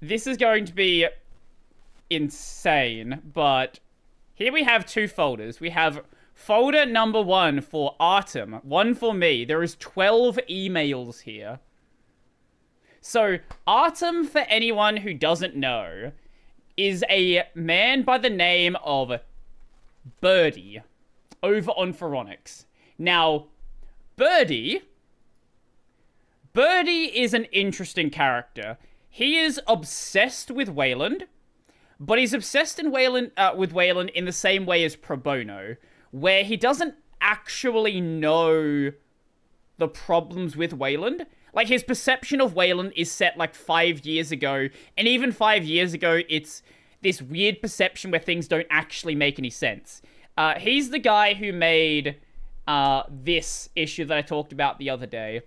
this is going to be insane, but here we have two folders. We have folder number 1 for Artem, one for me. There is 12 emails here. So, Artem, for anyone who doesn't know, is a man by the name of Brodie over on Phoronix. Now, Brodie is an interesting character. He is obsessed with Wayland, but he's obsessed with Wayland in the same way as Pro Bono, where he doesn't actually know the problems with Wayland. Like, his perception of Wayland is set like 5 years ago, and even 5 years ago, it's this weird perception where things don't actually make any sense. He's the guy who made this issue that I talked about the other day.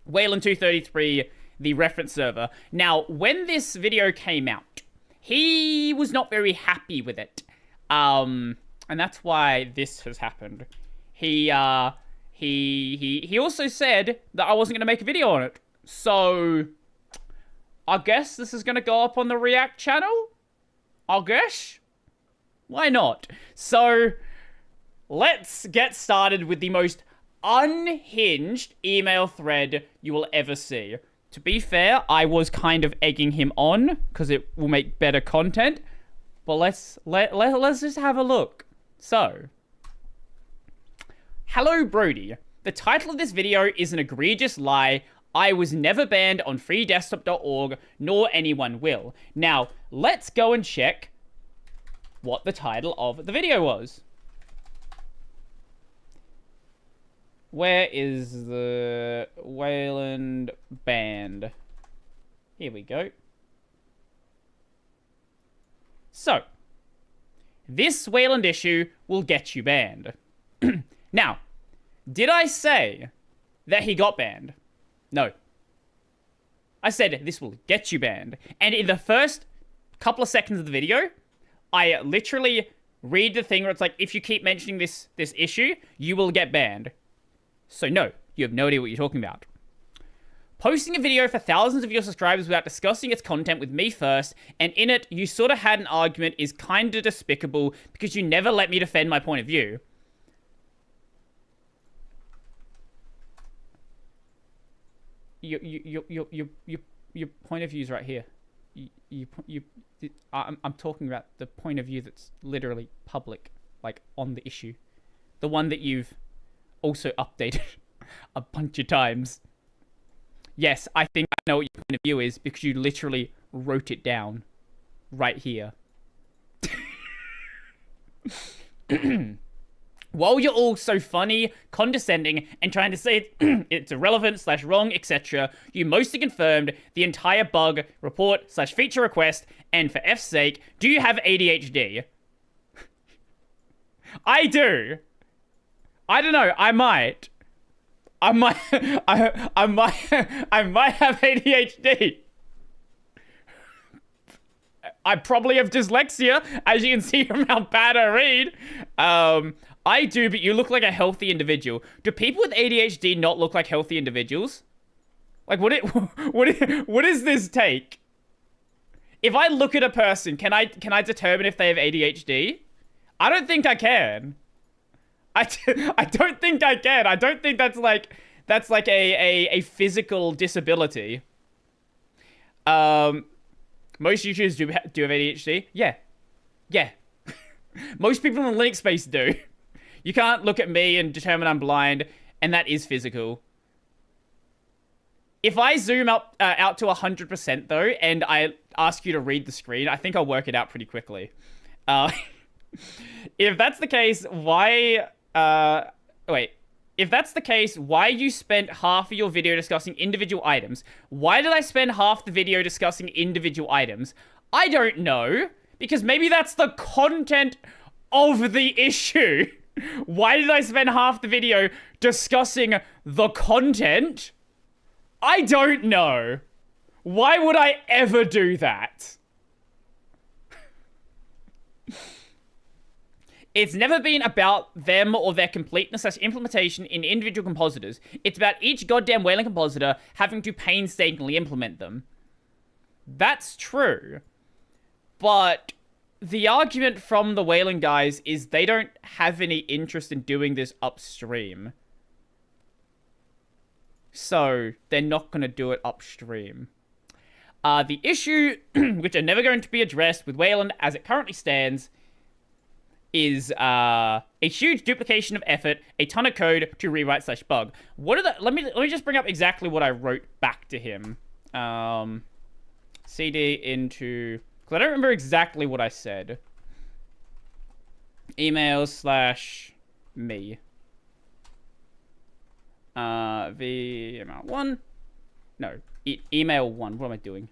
Wayland 233, the reference server. Now, when this video came out, he was not very happy with it. And that's why this has happened. He also said that I wasn't going to make a video on it. So, I guess this is going to go up on the React channel? I guess? Why not? So, let's get started with the most unhinged email thread you will ever see. To be fair, I was kind of egging him on because it will make better content. But let's just have a look. So, hello Brodie. The title of this video is an egregious lie. I was never banned on freedesktop.org, nor anyone will. Now, let's go and check what the title of the video was. Where is the Wayland banned? Here we go. So, this Wayland issue will get you banned. Now, did I say that he got banned? No. I said this will get you banned. And in the first couple of seconds of the video, I literally read the thing where it's like, if you keep mentioning this issue, you will get banned. So no, you have no idea what you're talking about. Posting a video for thousands of your subscribers without discussing its content with me first, and in it, you sort of had an argument is kinda despicable because you never let me defend my point of view. Your point of view is right here. I'm talking about the point of view that's literally public, like on the issue. The one that you've also updated a bunch of times. Yes, I think I know what your point of view is because you literally wrote it down right here. While you're all so funny, condescending, and trying to say it's irrelevant / wrong, etc., you mostly confirmed the entire bug, report / feature request, and for F's sake, do you have ADHD? I do. I don't know, I might. I might have ADHD. I probably have dyslexia, as you can see from how bad I read. I do, but you look like a healthy individual. Do people with ADHD not look like healthy individuals? Like, what is this take? If I look at a person, can I determine if they have ADHD? I don't think I can. I don't think I can. I don't think that's like a physical disability. Most YouTubers do have ADHD. Yeah. Most people in the Linux space do. You can't look at me and determine I'm blind, and that is physical. If I zoom out to 100% though, and I ask you to read the screen, I think I'll work it out pretty quickly. If that's the case, why? If that's the case, why you spent half of your video discussing individual items? Why did I spend half the video discussing individual items? I don't know, because maybe that's the content of the issue. Why did I spend half the video discussing the content? I don't know. Why would I ever do that? It's never been about them or their completeness / implementation in individual compositors. It's about each goddamn Wayland compositor having to painstakingly implement them. That's true. But the argument from the Wayland guys is they don't have any interest in doing this upstream. So they're not going to do it upstream. The issue, which are never going to be addressed with Wayland as it currently stands, is a huge duplication of effort, a ton of code to rewrite/bug. What are the? Let me just bring up exactly what I wrote back to him. CD into, because I don't remember exactly what I said. Email/me. VML1. No, email 1. What am I doing?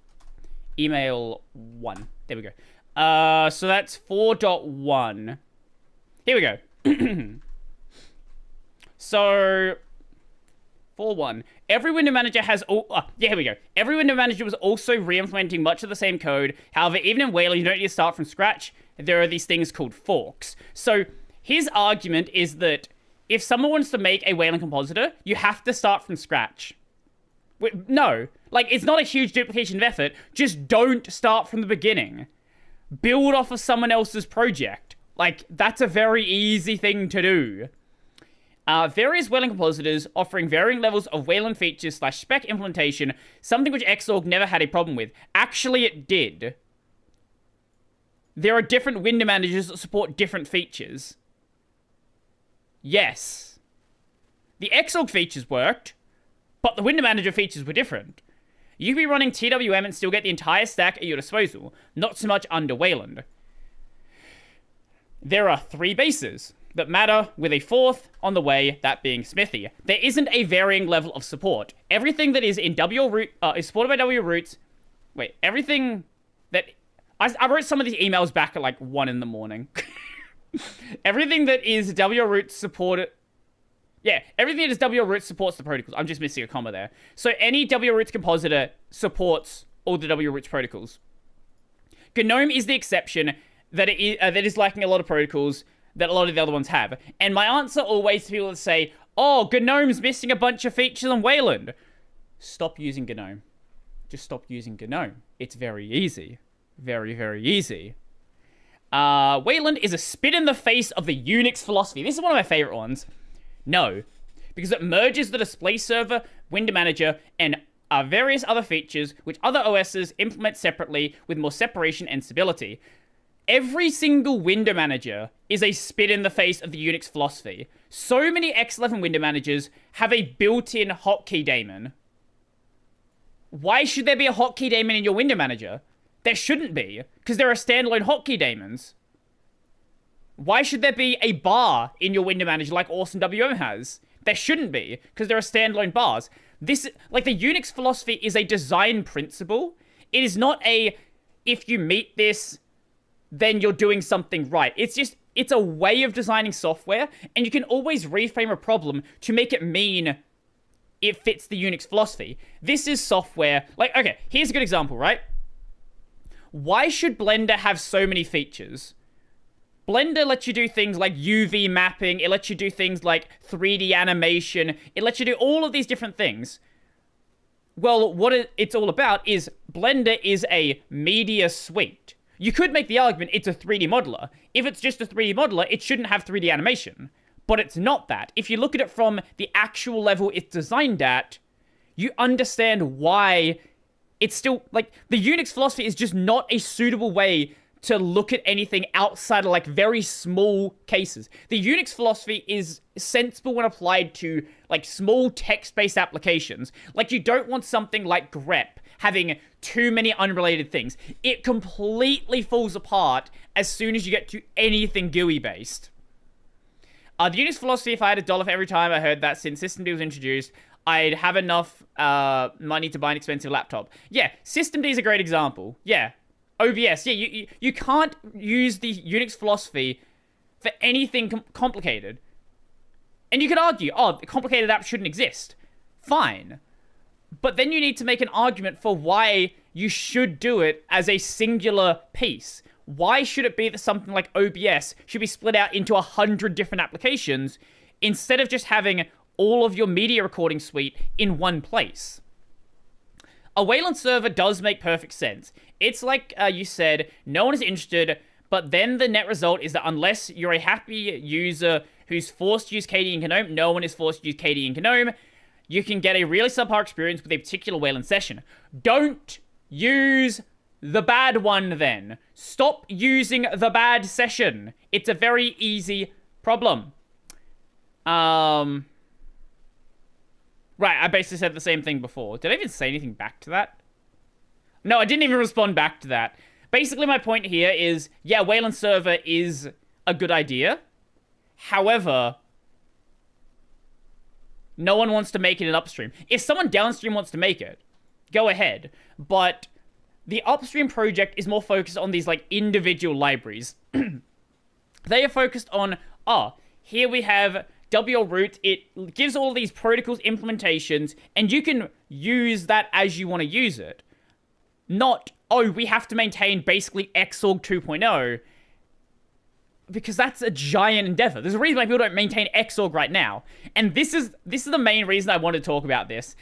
Email 1. There we go. So that's 4.1. Here we go. So 4.1. Every window manager has here we go. Every window manager was also re-implementing much of the same code. However, even in Wayland, you don't need to start from scratch. There are these things called forks. So his argument is that if someone wants to make a Wayland compositor, you have to start from scratch. No. Like, it's not a huge duplication of effort. Just don't start from the beginning. Build off of someone else's project. Like, that's a very easy thing to do. Various Wayland compositors offering varying levels of Wayland features / spec implementation, something which Xorg never had a problem with. Actually, it did. There are different window managers that support different features. Yes. The Xorg features worked, but the window manager features were different. You could be running TWM and still get the entire stack at your disposal, not so much under Wayland. There are 3 bases that matter, with a 4th on the way, that being Smithy. There isn't a varying level of support. Everything that is in WRoot is supported by WRoots. Wait, everything that... I wrote some of these emails back at like 1 in the morning. Everything that is WRoot supported... Yeah, everything that is WRoot supports the protocols. I'm just missing a comma there. So any WRoots compositor supports all the WRoots protocols. GNOME is the exception that is lacking a lot of protocols that a lot of the other ones have. And my answer always to people that say, oh, GNOME's missing a bunch of features on Wayland. Stop using GNOME. Just stop using GNOME. It's very easy. Very, very easy. Wayland is a spit in the face of the Unix philosophy. This is one of my favorite ones. No, because it merges the display server, window manager, and various other features which other OSs implement separately with more separation and stability. Every single window manager is a spit in the face of the Unix philosophy. So many X11 window managers have a built-in hotkey daemon. Why should there be a hotkey daemon in your window manager? There shouldn't be, because there are standalone hotkey daemons. Why should there be a bar in your window manager like Awesome WM has? There shouldn't be, because there are standalone bars. This, like, the Unix philosophy is a design principle. It is not a, if you meet this, then you're doing something right. It's just, it's a way of designing software, and you can always reframe a problem to make it mean it fits the Unix philosophy. This is software, like, okay, here's a good example, right? Why should Blender have so many features? Blender lets you do things like UV mapping, it lets you do things like 3D animation, it lets you do all of these different things. Well, what it's all about is Blender is a media suite. You could make the argument it's a 3D modeler. If it's just a 3D modeler, it shouldn't have 3D animation. But it's not that. If you look at it from the actual level it's designed at, you understand why it's still, like, the Unix philosophy is just not a suitable way to look at anything outside of, like, very small cases. The Unix philosophy is sensible when applied to, like, small text-based applications. Like, you don't want something like grep having too many unrelated things. It completely falls apart as soon as you get to anything GUI-based. The Unix philosophy, if I had $1 for every time I heard that since Systemd was introduced, I'd have enough money to buy an expensive laptop. Yeah, Systemd is a great example. Yeah. OBS, yeah, you can't use the Unix philosophy for anything complicated. And you could argue, oh, the complicated app shouldn't exist. Fine. But then you need to make an argument for why you should do it as a singular piece. Why should it be that something like OBS should be split out into 100 different applications instead of just having all of your media recording suite in one place? A Wayland server does make perfect sense. It's like you said, no one is interested, but then the net result is that unless you're a happy user who's forced to use KD and Gnome, no one is forced to use KD and Gnome, you can get a really subpar experience with a particular Wayland session. Don't use the bad one then. Stop using the bad session. It's a very easy problem. Right, I basically said the same thing before. Did I even say anything back to that? No, I didn't even respond back to that. Basically, my point here is, yeah, Wayland server is a good idea. However, no one wants to make it an upstream. If someone downstream wants to make it, go ahead. But the upstream project is more focused on these, like, individual libraries. They are focused on, here we have WL root. It gives all these protocols implementations, and you can use that as you want to use it. Not, we have to maintain basically Xorg 2.0, because that's a giant endeavor. There's a reason why people don't maintain Xorg right now. And this is the main reason I want to talk about this.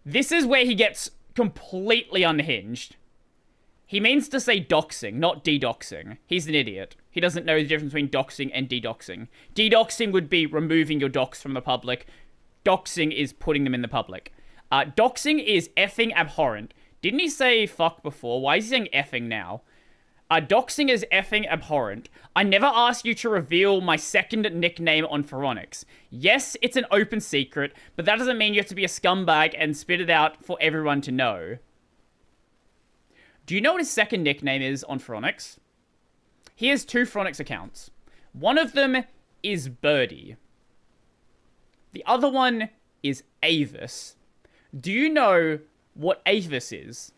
This is where he gets completely unhinged. He means to say doxing, not de-doxing. He's an idiot. He doesn't know the difference between doxing and de-doxing. De-doxing would be removing your docs from the public. Doxing is putting them in the public. Doxing is effing abhorrent. Didn't he say fuck before? Why is he saying effing now? Doxing is effing abhorrent. I never asked you to reveal my second nickname on Phoronix. Yes, it's an open secret, but that doesn't mean you have to be a scumbag and spit it out for everyone to know. Do you know what his second nickname is on Phoronix? He has 2 Phoronix accounts. One of them is Brodie. The other one is Avis. Do you know what Avis is?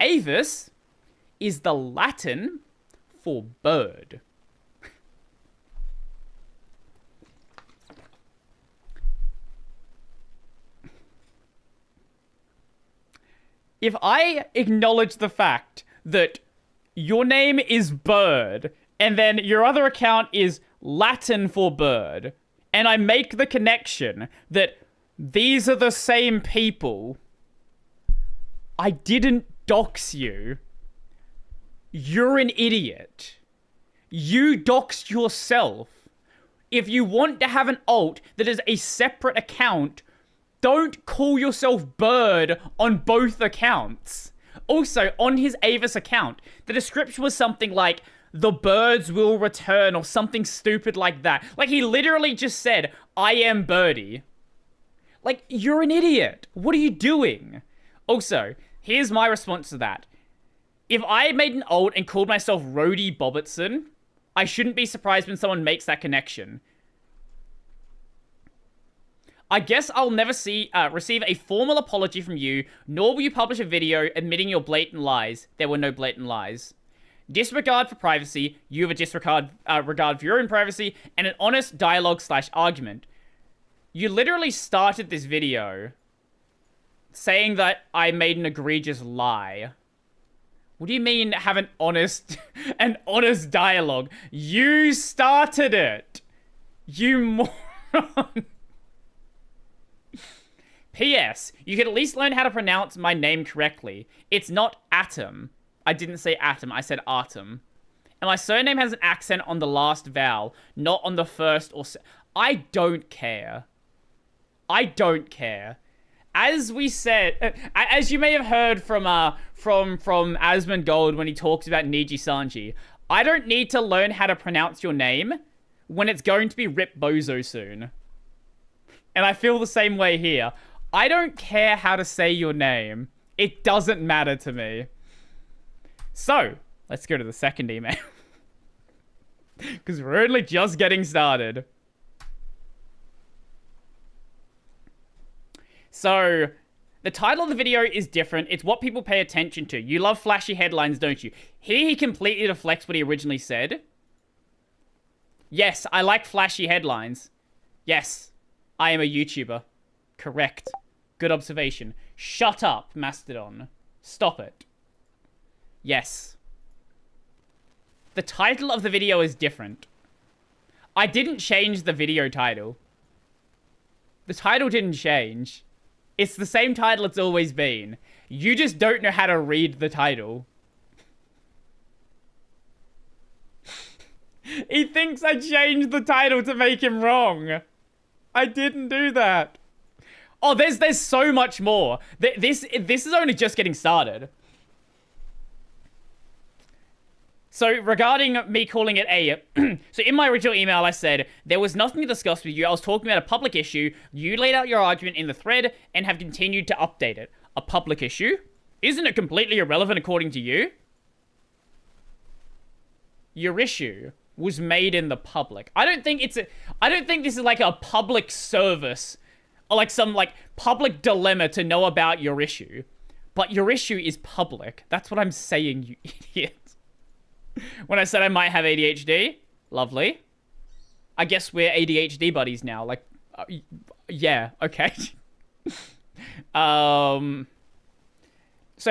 Avis is the Latin for bird. If I acknowledge the fact that your name is Bird, and then your other account is Latin for bird, and I make the connection that these are the same people, I didn't dox you. You're an idiot. You doxed yourself. If you want to have an alt that is a separate account, don't call yourself Bird on both accounts. Also, on his Avis account, the description was something like, the birds will return, or something stupid like that. Like, he literally just said, I am Brodie. Like, you're an idiot. What are you doing? Also, here's my response to that. If I made an alt and called myself Roadie Robertson, I shouldn't be surprised when someone makes that connection. I guess I'll never receive a formal apology from you, nor will you publish a video admitting your blatant lies. There were no blatant lies. Disregard for privacy, you have a disregard regard for your own privacy, and an honest dialogue/argument. You literally started this video saying that I made an egregious lie. What do you mean have an honest dialogue? You started it! You moron! P.S. You could at least learn how to pronounce my name correctly. It's not Atom. I didn't say Atom, I said Artem. And my surname has an accent on the last vowel, not on the first or I don't care. I don't care. As we said, as you may have heard from Asmongold when he talks about Niji Sanji, I don't need to learn how to pronounce your name when it's going to be Rip Bozo soon. And I feel the same way here. I don't care how to say your name. It doesn't matter to me. So, let's go to the second email. Because we're only just getting started. So, the title of the video is different. It's what people pay attention to. You love flashy headlines, don't you? Here he completely deflects what he originally said. Yes, I like flashy headlines. Yes, I am a YouTuber. Correct. Good observation. Shut up, Mastodon. Stop it. Yes. The title of the video is different. I didn't change the video title. The title didn't change. It's the same title it's always been. You just don't know how to read the title. He thinks I changed the title to make him wrong. I didn't do that. Oh, there's so much more. This is only just getting started. So regarding me calling it a... so in my original email, I said, there was nothing to discuss with you. I was talking about a public issue. You laid out your argument in the thread and have continued to update it. A public issue? Isn't it completely irrelevant according to you? Your issue was made in the public. I don't think this is like a public service or like some like public dilemma to know about your issue. But your issue is public. That's what I'm saying, you idiot. When I said I might have ADHD, lovely. I guess we're ADHD buddies now. Like, yeah, okay. So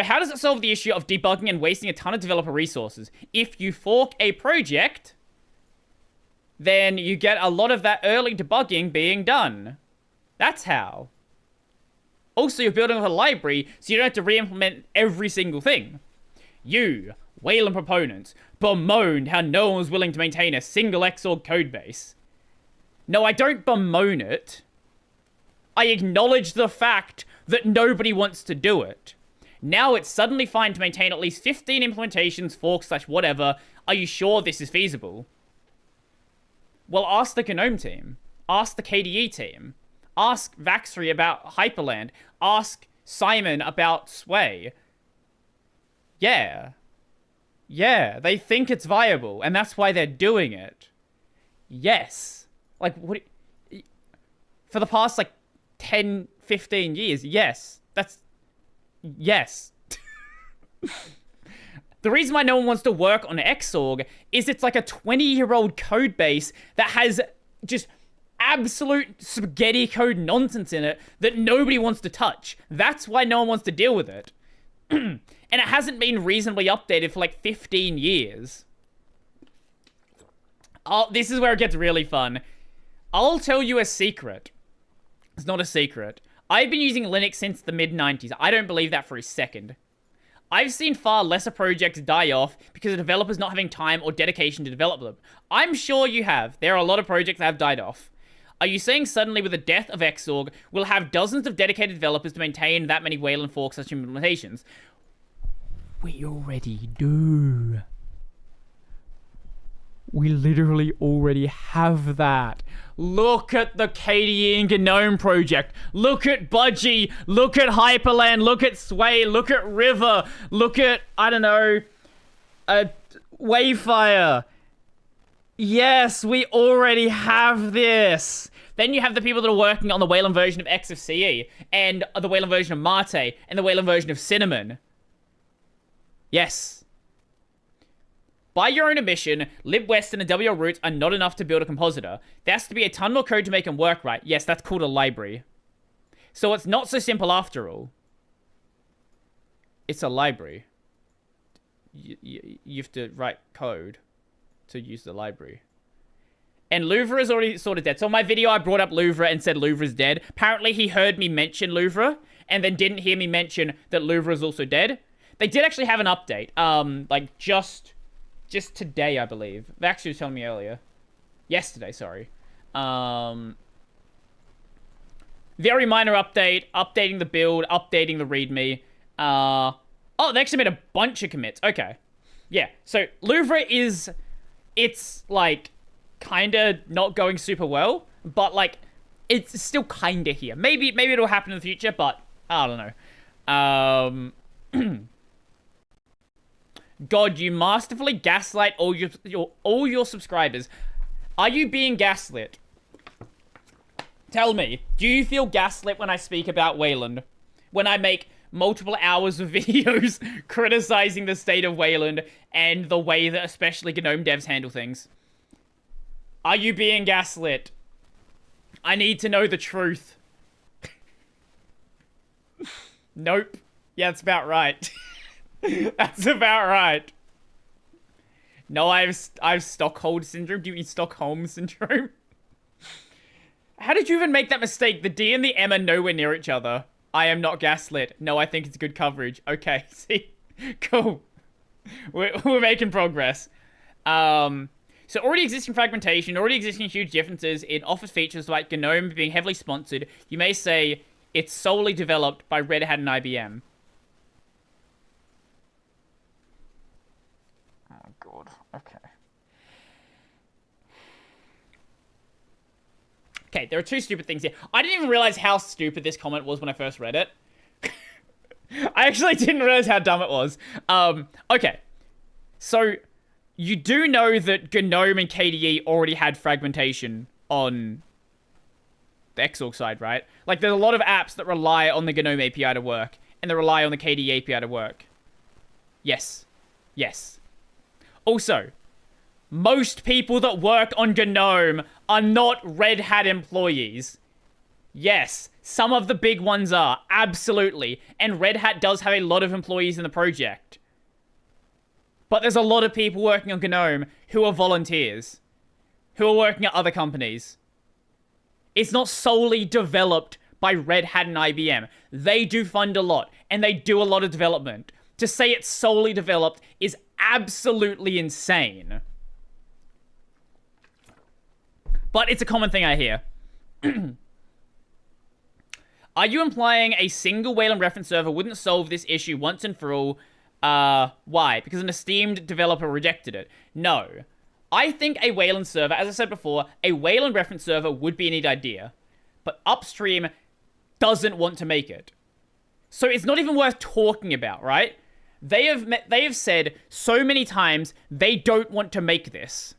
how does it solve the issue of debugging and wasting a ton of developer resources? If you fork a project, then you get a lot of that early debugging being done. That's how. Also, you're building a library, so you don't have to re-implement every single thing. You, Wayland proponents, bemoaned how no one was willing to maintain a single Xorg codebase. No, I don't bemoan it. I acknowledge the fact that nobody wants to do it. Now it's suddenly fine to maintain at least 15 implementations, forks, / whatever. Are you sure this is feasible? Well, ask the GNOME team. Ask the KDE team. Ask Vaxry about Hyperland. Ask Simon about Sway. Yeah. Yeah, they think it's viable, and that's why they're doing it. Yes. Like, what... For the past, like, 10, 15 years, yes. That's... Yes. The reason why no one wants to work on Xorg is it's like a 20-year-old code base that has just absolute spaghetti code nonsense in it that nobody wants to touch. That's why no one wants to deal with it. And it hasn't been reasonably updated for like 15 years. Oh, this is where it gets really fun. I'll tell you a secret. It's not a secret. I've been using Linux since the mid-90s. I don't believe that for a second. I've seen far lesser projects die off because of developers not having time or dedication to develop them. I'm sure you have. There are a lot of projects that have died off. Are you saying suddenly with the death of Xorg, we'll have dozens of dedicated developers to maintain that many Wayland forks such implementations? We already do. We literally already have that. Look at the KDE and GNOME project. Look at Budgie. Look at Hyperland. Look at Sway. Look at River. Look at, I don't know, Wayfire. Yes, we already have this. Then you have the people that are working on the Wayland version of XFCE, and the Wayland version of Mate, and the Wayland version of Cinnamon. Yes. By your own admission, libwestern and WL roots are not enough to build a compositor. There has to be a ton more code to make them work right. Yes, that's called a library. So it's not so simple after all. It's a library. You have to write code to use the library. And Louvre is already sort of dead. So in my video, I brought up Louvre and said Louvre is dead. Apparently, he heard me mention Louvre and then didn't hear me mention that Louvre is also dead. They did actually have an update. Like just today, I believe. Vaxy was telling me earlier. Yesterday, sorry. Very minor update. Updating the build. Updating the readme. Oh, they actually made a bunch of commits. Okay. Yeah. So, Louvre is... It's, like, kind of not going super well. But, like, it's still kind of here. Maybe it'll happen in the future, but I don't know. God, you masterfully gaslight all your subscribers. Are you being gaslit? Tell me, do you feel gaslit when I speak about Wayland? When I make multiple hours of videos criticizing the state of Wayland and the way that especially GNOME devs handle things? Are you being gaslit? I need to know the truth. Nope. Yeah, that's about right. That's about right. No, I have Stockholm syndrome. Do you mean Stockholm syndrome? How did you even make that mistake? The D and the M are nowhere near each other. I am not gaslit. No, I think it's good coverage. Okay, see? Cool. We're making progress. So already existing fragmentation, already existing huge differences in Office features like GNOME being heavily sponsored, you may say it's solely developed by Red Hat and IBM. Oh, God. Okay. Okay, there are two stupid things here. I didn't even realize how stupid this comment was when I first read it. I actually didn't realize how dumb it was. Okay. So, you do know that GNOME and KDE already had fragmentation on the Xorg side, right? Like, there's a lot of apps that rely on the GNOME API to work, and they rely on the KDE API to work. Yes. Yes. Also, most people that work on GNOME are not Red Hat employees. Yes, some of the big ones are, absolutely. And Red Hat does have a lot of employees in the project. But there's a lot of people working on GNOME who are volunteers, who are working at other companies. It's not solely developed by Red Hat and IBM. They do fund a lot, and they do a lot of development. To say it's solely developed is absolutely insane. But it's a common thing I hear. Are you implying a single Wayland reference server wouldn't solve this issue once and for all? Why? Because an esteemed developer rejected it. No. I think a Wayland server, as I said before, a Wayland reference server would be a neat idea. But Upstream doesn't want to make it. So it's not even worth talking about, right? They have said so many times they don't want to make this.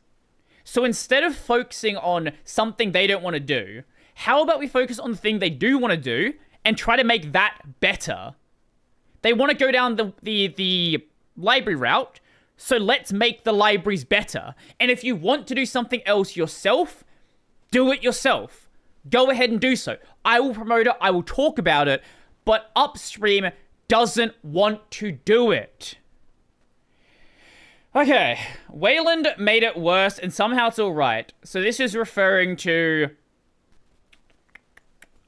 So instead of focusing on something they don't want to do, how about we focus on the thing they do want to do and try to make that better? They want to go down the library route, so let's make the libraries better. And if you want to do something else yourself, do it yourself. Go ahead and do so. I will promote it, I will talk about it, but Upstream doesn't want to do it. Okay, Wayland made it worse, and somehow it's alright. So this is referring to...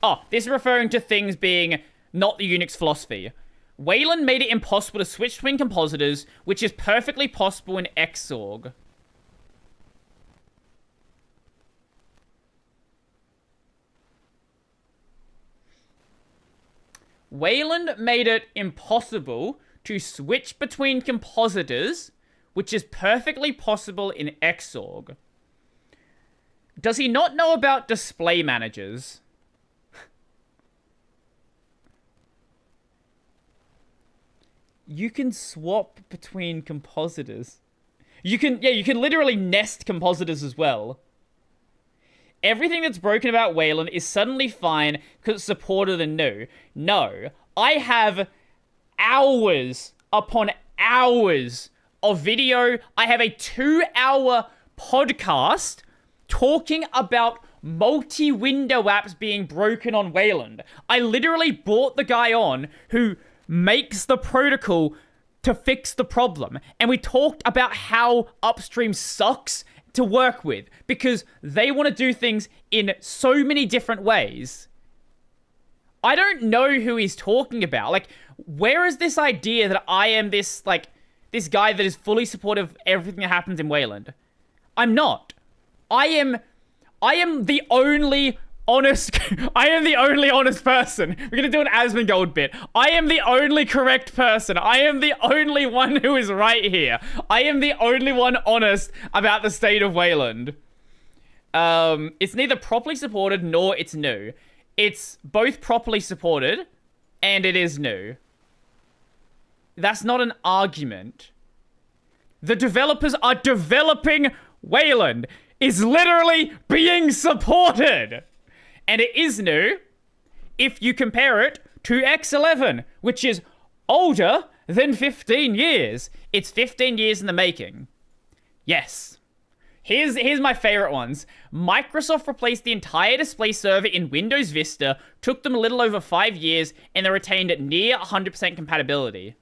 Oh, this is referring to things being not the Unix philosophy. Wayland made it impossible to switch between compositors, which is perfectly possible in Xorg. Wayland made it impossible to switch between compositors, which is perfectly possible in Xorg. Does he not know about display managers? You can swap between compositors. You can literally nest compositors as well. Everything that's broken about Wayland is suddenly fine because it's supported and new. No, I have hours upon hours of video. I have a 2-hour podcast talking about multi-window apps being broken on Wayland. I literally brought the guy on who makes the protocol to fix the problem. And we talked about how Upstream sucks to work with because they want to do things in so many different ways. I don't know who he's talking about. Like, where is this idea that I am this guy that is fully supportive of everything that happens in Wayland? I'm not. I am the only honest... I am the only honest person. We're gonna do an Asmongold bit. I am the only correct person. I am the only one who is right here. I am the only one honest about the state of Wayland. It's neither properly supported nor it's new. It's both properly supported and it is new. That's not an argument. The developers are developing Wayland. Is literally being supported. And it is new if you compare it to X11, which is older than 15 years. It's 15 years in the making. Yes. Here's my favorite ones. Microsoft replaced the entire display server in Windows Vista, took them a little over 5 years, and they retained near 100% compatibility.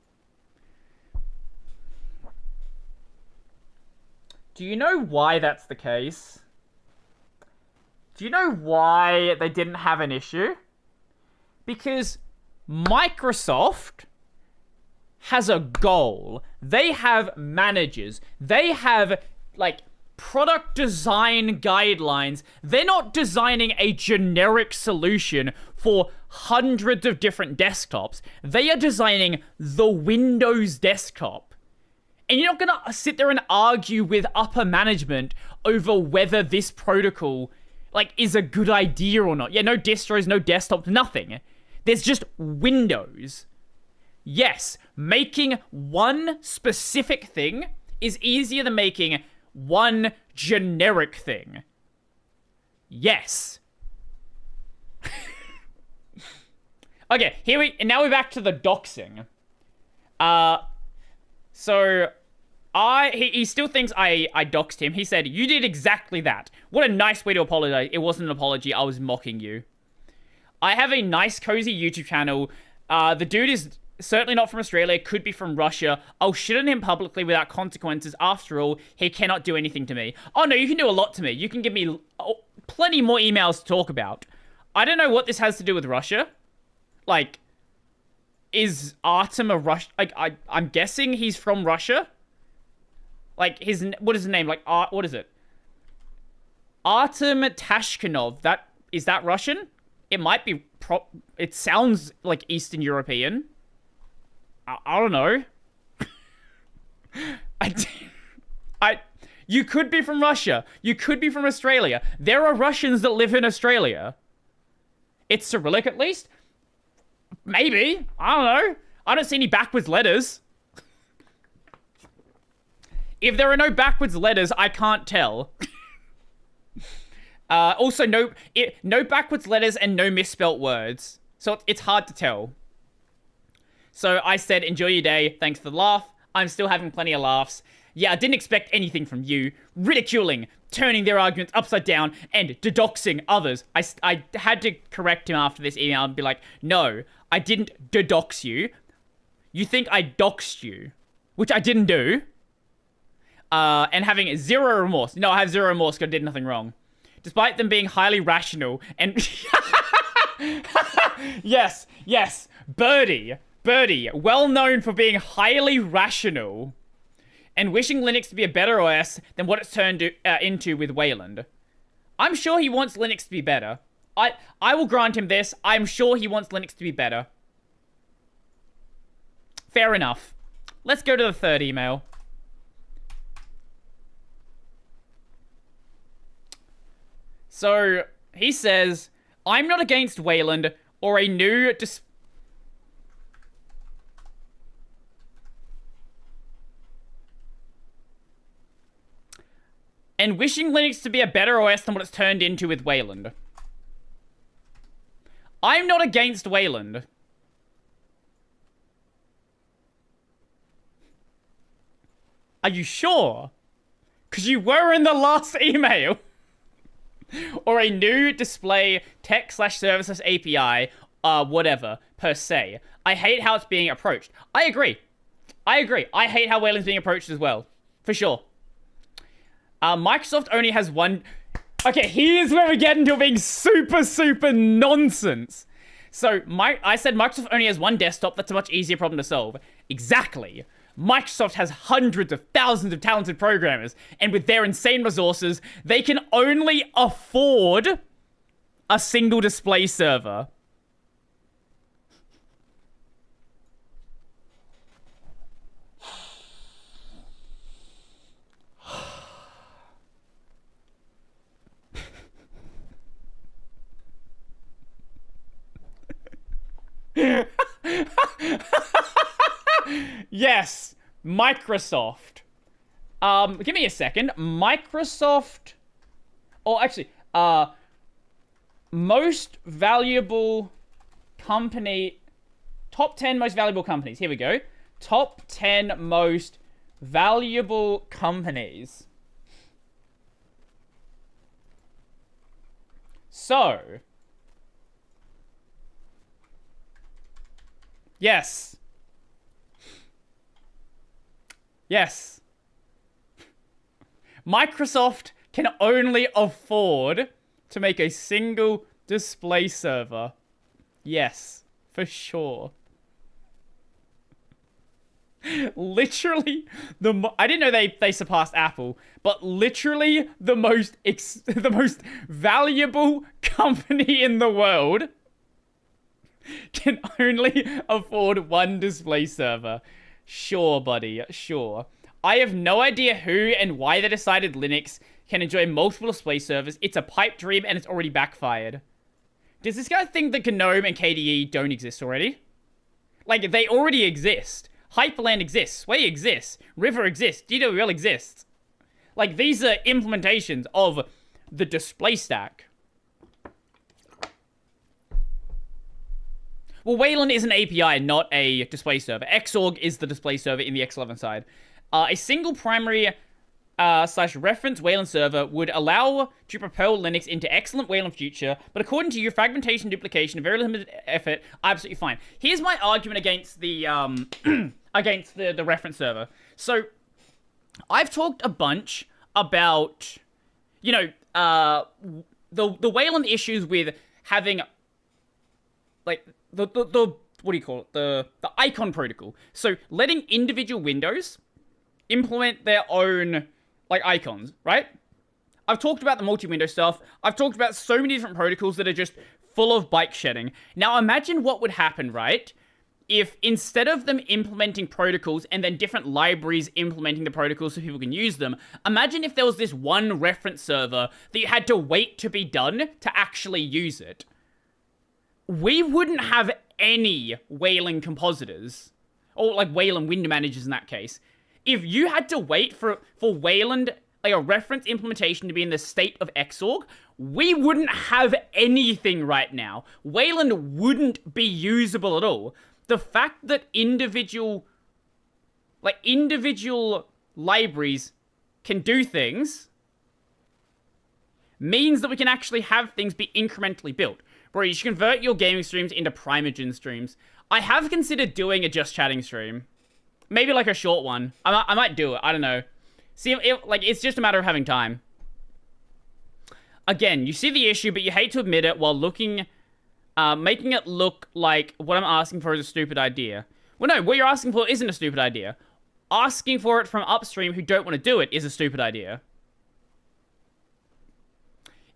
Do you know why that's the case? Do you know why they didn't have an issue? Because Microsoft has a goal. They have managers. They have, like, product design guidelines. They're not designing a generic solution for hundreds of different desktops. They are designing the Windows desktop. And you're not gonna sit there and argue with upper management over whether this protocol, like, is a good idea or not. Yeah, no distros, no desktops, nothing. There's just Windows. Yes, making one specific thing is easier than making one generic thing. Yes. Okay, now we're back to the doxing. So he still thinks I doxed him. He said, "You did exactly that." What a nice way to apologize. It wasn't an apology. I was mocking you. I have a nice, cozy YouTube channel. The dude is certainly not from Australia. Could be from Russia. I'll shit on him publicly without consequences. After all, he cannot do anything to me. Oh, no, you can do a lot to me. You can give me plenty more emails to talk about. I don't know what this has to do with Russia. Like, is Artem a Russian? Like, I'm guessing he's from Russia. Like, what is his name? Like, what is it? Artem Tashkinov. Is that Russian? It might be, it sounds like Eastern European. I don't know. You could be from Russia. You could be from Australia. There are Russians that live in Australia. It's Cyrillic at least? Maybe. I don't know. I don't see any backwards letters. If there are no backwards letters, I can't tell. Also, no backwards letters and no misspelt words. So it's hard to tell. So I said, enjoy your day. Thanks for the laugh. I'm still having plenty of laughs. Yeah, I didn't expect anything from you. Ridiculing, turning their arguments upside down, and doxing others. I had to correct him after this email and be like, no, I didn't dox you. You think I doxed you, which I didn't do. And having zero remorse. No, I have zero remorse because I did nothing wrong. Despite them being highly rational and... Yes. Brodie, well known for being highly rational and wishing Linux to be a better OS than what it's turned into with Wayland. I'm sure he wants Linux to be better. I will grant him this. I'm sure he wants Linux to be better. Fair enough. Let's go to the third email. So, he says, I'm not against Wayland or a new... and wishing Linux to be a better OS than what it's turned into with Wayland. I'm not against Wayland. Are you sure? Because you were in the last email. Or a new display tech/services API, whatever, per se. I hate how it's being approached. I agree. I hate how Wayland's being approached as well. For sure. Microsoft only has one... Okay, here's where we get into being super nonsense. So, I said Microsoft only has one desktop. That's a much easier problem to solve. Exactly. Microsoft has hundreds of thousands of talented programmers, and with their insane resources, they can only afford a single display server. Yes, Microsoft. Give me a second. Microsoft. Oh, actually, most valuable company. Top 10 most valuable companies. Here we go. Top 10 most valuable companies. So. Yes. Yes. Microsoft can only afford to make a single display server. Yes, For sure. Literally, I didn't know they surpassed Apple, but literally the most valuable company in the world can only afford one display server. Sure, buddy, sure. I have no idea who and why they decided Linux can enjoy multiple display servers. It's a pipe dream and it's already backfired. Does this guy think that GNOME and KDE don't exist already? Like, they already exist. Hyperland exists. Sway exists. River exists. DWL exists. Like, these are implementations of the display stack. Well, Wayland is an API, not a display server. Xorg is the display server in the X11 side. A single primary slash reference Wayland server would allow to propel Linux into excellent Wayland future, but according to you, fragmentation, duplication, very limited effort, absolutely fine. Here's my argument against the against the reference server. So, I've talked a bunch about, you know, the Wayland issues with having, like, the what do you call it? The icon protocol. So, letting individual windows implement their own, like, icons, right? I've talked about the multi-window stuff. I've talked about so many different protocols that are just full of bike shedding. Now, imagine what would happen, right, if instead of them implementing protocols and then different libraries implementing the protocols so people can use them, imagine if there was this one reference server that you had to wait to be done to actually use it. We wouldn't have any Wayland compositors, or like Wayland window managers in that case. If you had to wait for Wayland, like a reference implementation, to be in the state of Xorg, we wouldn't have anything right now. Wayland wouldn't be usable at all. The fact that individual libraries can do things means that we can actually have things be incrementally built. Bro, you should convert your gaming streams into Primeagen streams. I have considered doing a just chatting stream. Maybe like a short one. I might do it. I don't know. See, like, it's just a matter of having time. Again, you see the issue, but you hate to admit it while making it look like what I'm asking for is a stupid idea. Well, no, what you're asking for isn't a stupid idea. Asking for it from upstream who don't want to do it is a stupid idea.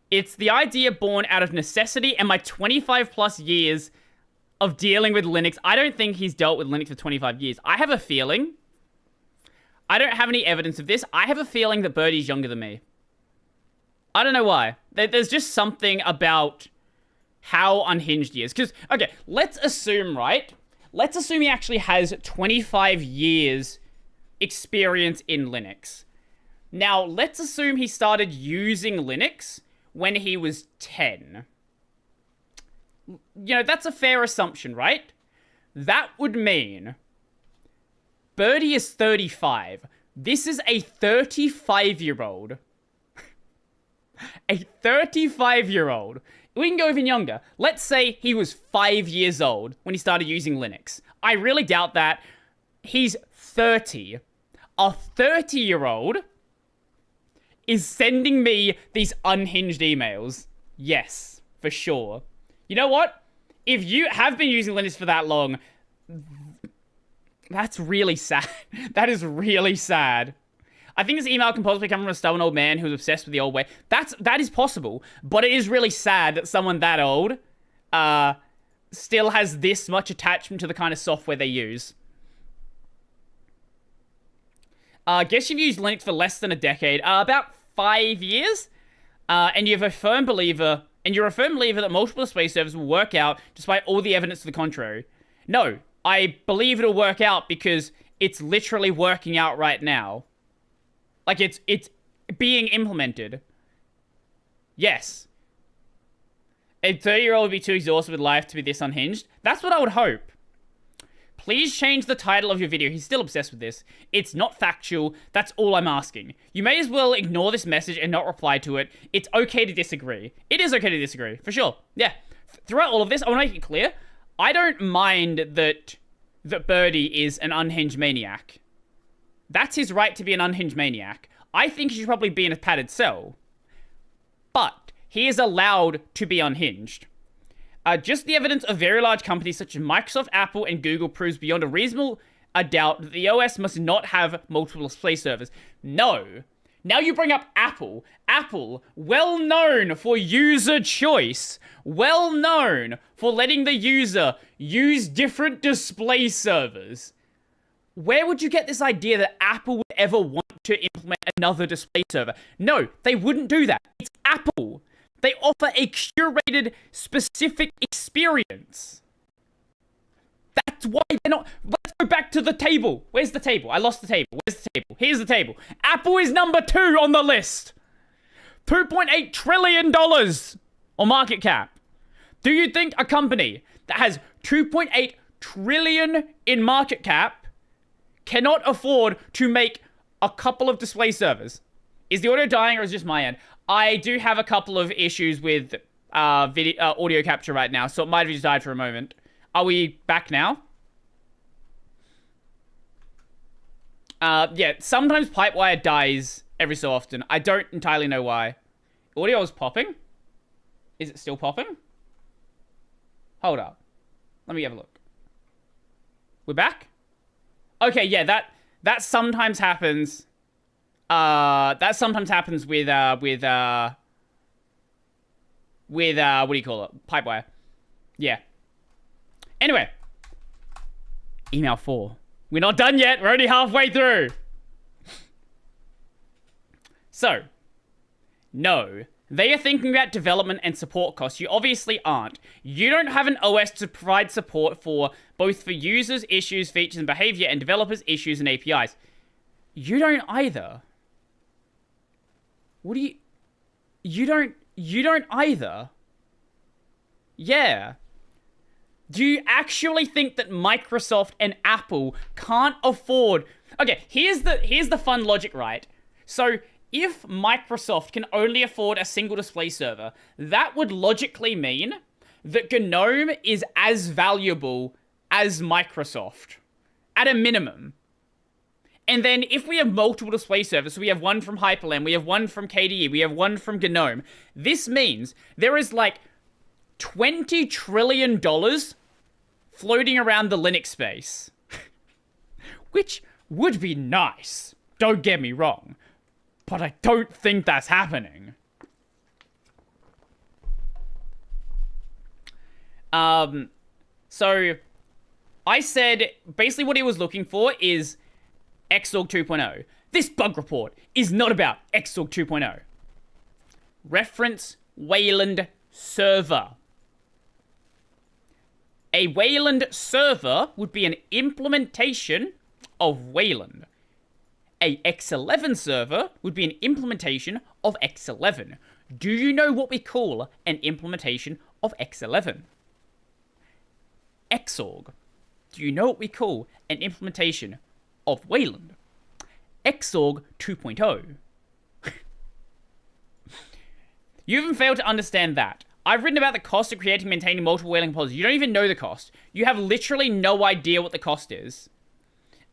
It's the idea born out of necessity and my 25 plus years of dealing with Linux. I don't think he's dealt with Linux for 25 years. I have a feeling, I don't have any evidence of this, I have a feeling that Brodie's younger than me. I don't know why. There's just something about how unhinged he is. Because, okay, let's assume, right? Let's assume he actually has 25 years experience in Linux. Now, let's assume he started using Linux when he was 10. You know, that's a fair assumption, right? That would mean Brodie is 35. This is a 35-year-old. A 35-year-old. We can go even younger. Let's say he was 5 years old when he started using Linux. I really doubt that. He's 30. A 30-year-old is sending me these unhinged emails. Yes, for sure. You know what? If you have been using Linux for that long, that's really sad. That is really sad. I think this email can possibly come from a stubborn old man who's obsessed with the old way. That is possible, but it is really sad that someone that old still has this much attachment to the kind of software they use. Guess you've used Linux for less than a decade. About 5 years. And you're a firm believer that multiple display servers will work out despite all the evidence to the contrary. No, I believe it'll work out because it's literally working out right now. Like, it's being implemented. Yes. A 30-year-old would be too exhausted with life to be this unhinged. That's what I would hope. Please change the title of your video. He's still obsessed with this. It's not factual. That's all I'm asking. You may as well ignore this message and not reply to it. It's okay to disagree. It is okay to disagree, for sure. Yeah. Throughout all of this, I want to make it clear, I don't mind that Brodie is an unhinged maniac. That's his right to be an unhinged maniac. I think he should probably be in a padded cell. But he is allowed to be unhinged. Just the evidence of very large companies such as Microsoft, Apple, and Google proves beyond a reasonable doubt that the OS must not have multiple display servers. No. Now you bring up Apple. Apple, well known for user choice, well known for letting the user use different display servers. Where would you get this idea that Apple would ever want to implement another display server? No, they wouldn't do that. It's Apple. They offer a curated, specific experience. That's why they're not... Let's go back to the table. Where's the table? I lost the table. Where's the table? Here's the table. Apple is number 2 on the list. $2.8 trillion on market cap. Do you think a company that has $2.8 trillion in market cap cannot afford to make a couple of display servers? Is the audio dying or is it just my end? I do have a couple of issues with audio capture right now, so it might have just died for a moment. Are we back now? Yeah, sometimes Pipewire dies every so often. I don't entirely know why. Audio is popping? Is it still popping? Hold up. Let me have a look. We're back? Okay, yeah, that sometimes happens. That sometimes happens with what do you call it? Pipewire. Yeah. Anyway. Email 4. We're not done yet. We're only halfway through. So, no. They are thinking about development and support costs. You obviously aren't. You don't have an OS to provide support for both for users, issues, features, and behavior, and developers, issues, and APIs. You don't either. What do you... You don't either. Yeah. Do you actually think that Microsoft and Apple can't afford... Okay, here's the fun logic, right? So, if Microsoft can only afford a single display server, that would logically mean that GNOME is as valuable as Microsoft. At a minimum. And then if we have multiple display servers, so we have one from Hyperland, we have one from KDE, we have one from GNOME, this means there is like $20 trillion floating around the Linux space. Which would be nice. Don't get me wrong. But I don't think that's happening. So I said basically what he was looking for is Xorg 2.0. This bug report is not about Xorg 2.0. Reference Wayland server. A Wayland server would be an implementation of Wayland. A X11 server would be an implementation of X11. Do you know what we call an implementation of X11? Xorg. Do you know what we call an implementation of Wayland? Xorg 2.0. You even failed to understand that. I've written about the cost of creating and maintaining multiple Wayland policies. You don't even know the cost. You have literally no idea what the cost is.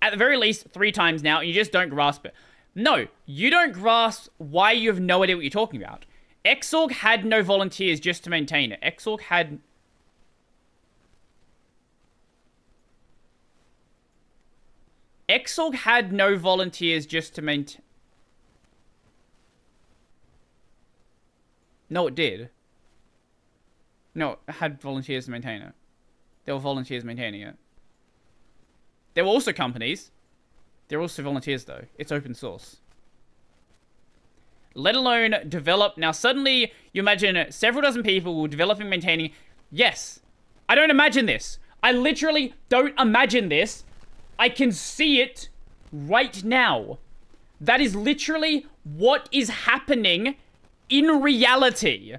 At the very least, 3 times now, and you just don't grasp it. No, you don't grasp why you have no idea what you're talking about. Xorg had no volunteers just to maintain it. Xorg had... Xorg had no volunteers just to maintain... No, it did. No, it had volunteers to maintain it. There were volunteers maintaining it. There were also companies. There were also volunteers, though. It's open source. Let alone develop... Now, suddenly, you imagine several dozen people developing and maintaining... Yes. I don't imagine this. I literally don't imagine this. I can see it right now. That is literally what is happening in reality.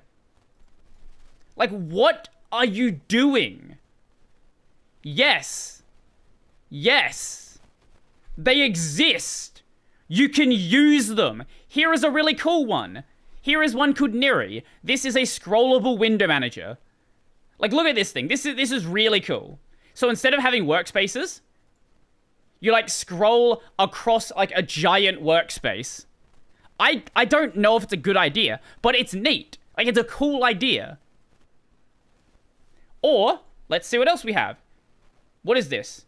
Like, what are you doing? Yes. Yes. They exist. You can use them. Here is a really cool one. Here is one called Niri. This is a scrollable window manager. Like, look at this thing. This is really cool. So instead of having workspaces, you, like, scroll across, like, a giant workspace. I don't know if it's a good idea, but it's neat. Like, it's a cool idea. Or, let's see what else we have. What is this?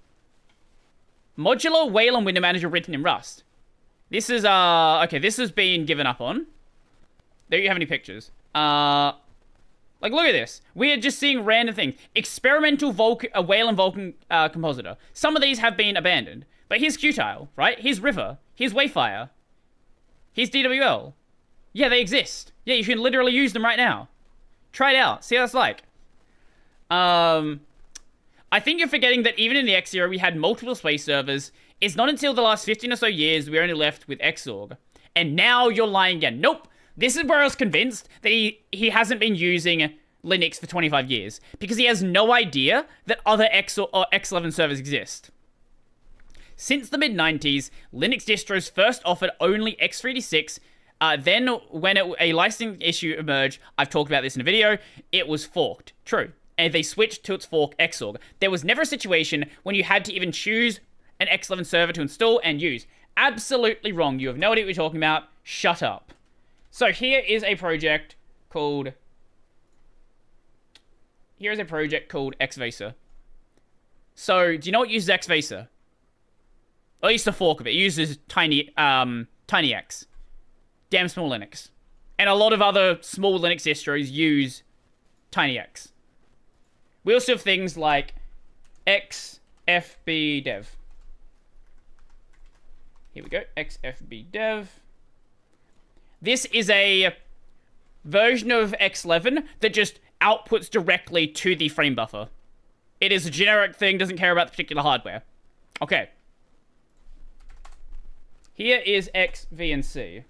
Modular Wayland window manager written in Rust. This is, okay, this has been given up on. There you have any pictures. Like, look at this. We are just seeing random things. Experimental Wayland Vulkan compositor. Some of these have been abandoned. But here's Qtile, right? Here's River. Here's Wayfire. Here's DWL. Yeah, they exist. Yeah, you can literally use them right now. Try it out. See how it's like. I think you're forgetting that even in the X era, we had multiple space servers. It's not until the last 15 or so years we're only left with Xorg. And now you're lying again. Nope. This is where I was convinced that he hasn't been using Linux for 25 years. Because he has no idea that other X11 servers exist. Since the mid-90s, Linux distros first offered only x386. Then, when a licensing issue emerged, I've talked about this in a video, it was forked. True. And they switched to its fork, Xorg. There was never a situation when you had to even choose an X11 server to install and use. Absolutely wrong. You have no idea what you're talking about. Shut up. So here is a project called Xvasa. So, do you know what uses Xvasa? Or at least a fork of it. It uses TinyX. Damn small Linux. And a lot of other small Linux distros use TinyX. We also have things like xfbdev. Here we go, xfbdev. This is a version of X11 that just outputs directly to the frame buffer. It is a generic thing, doesn't care about the particular hardware. Okay. Here is xvnc.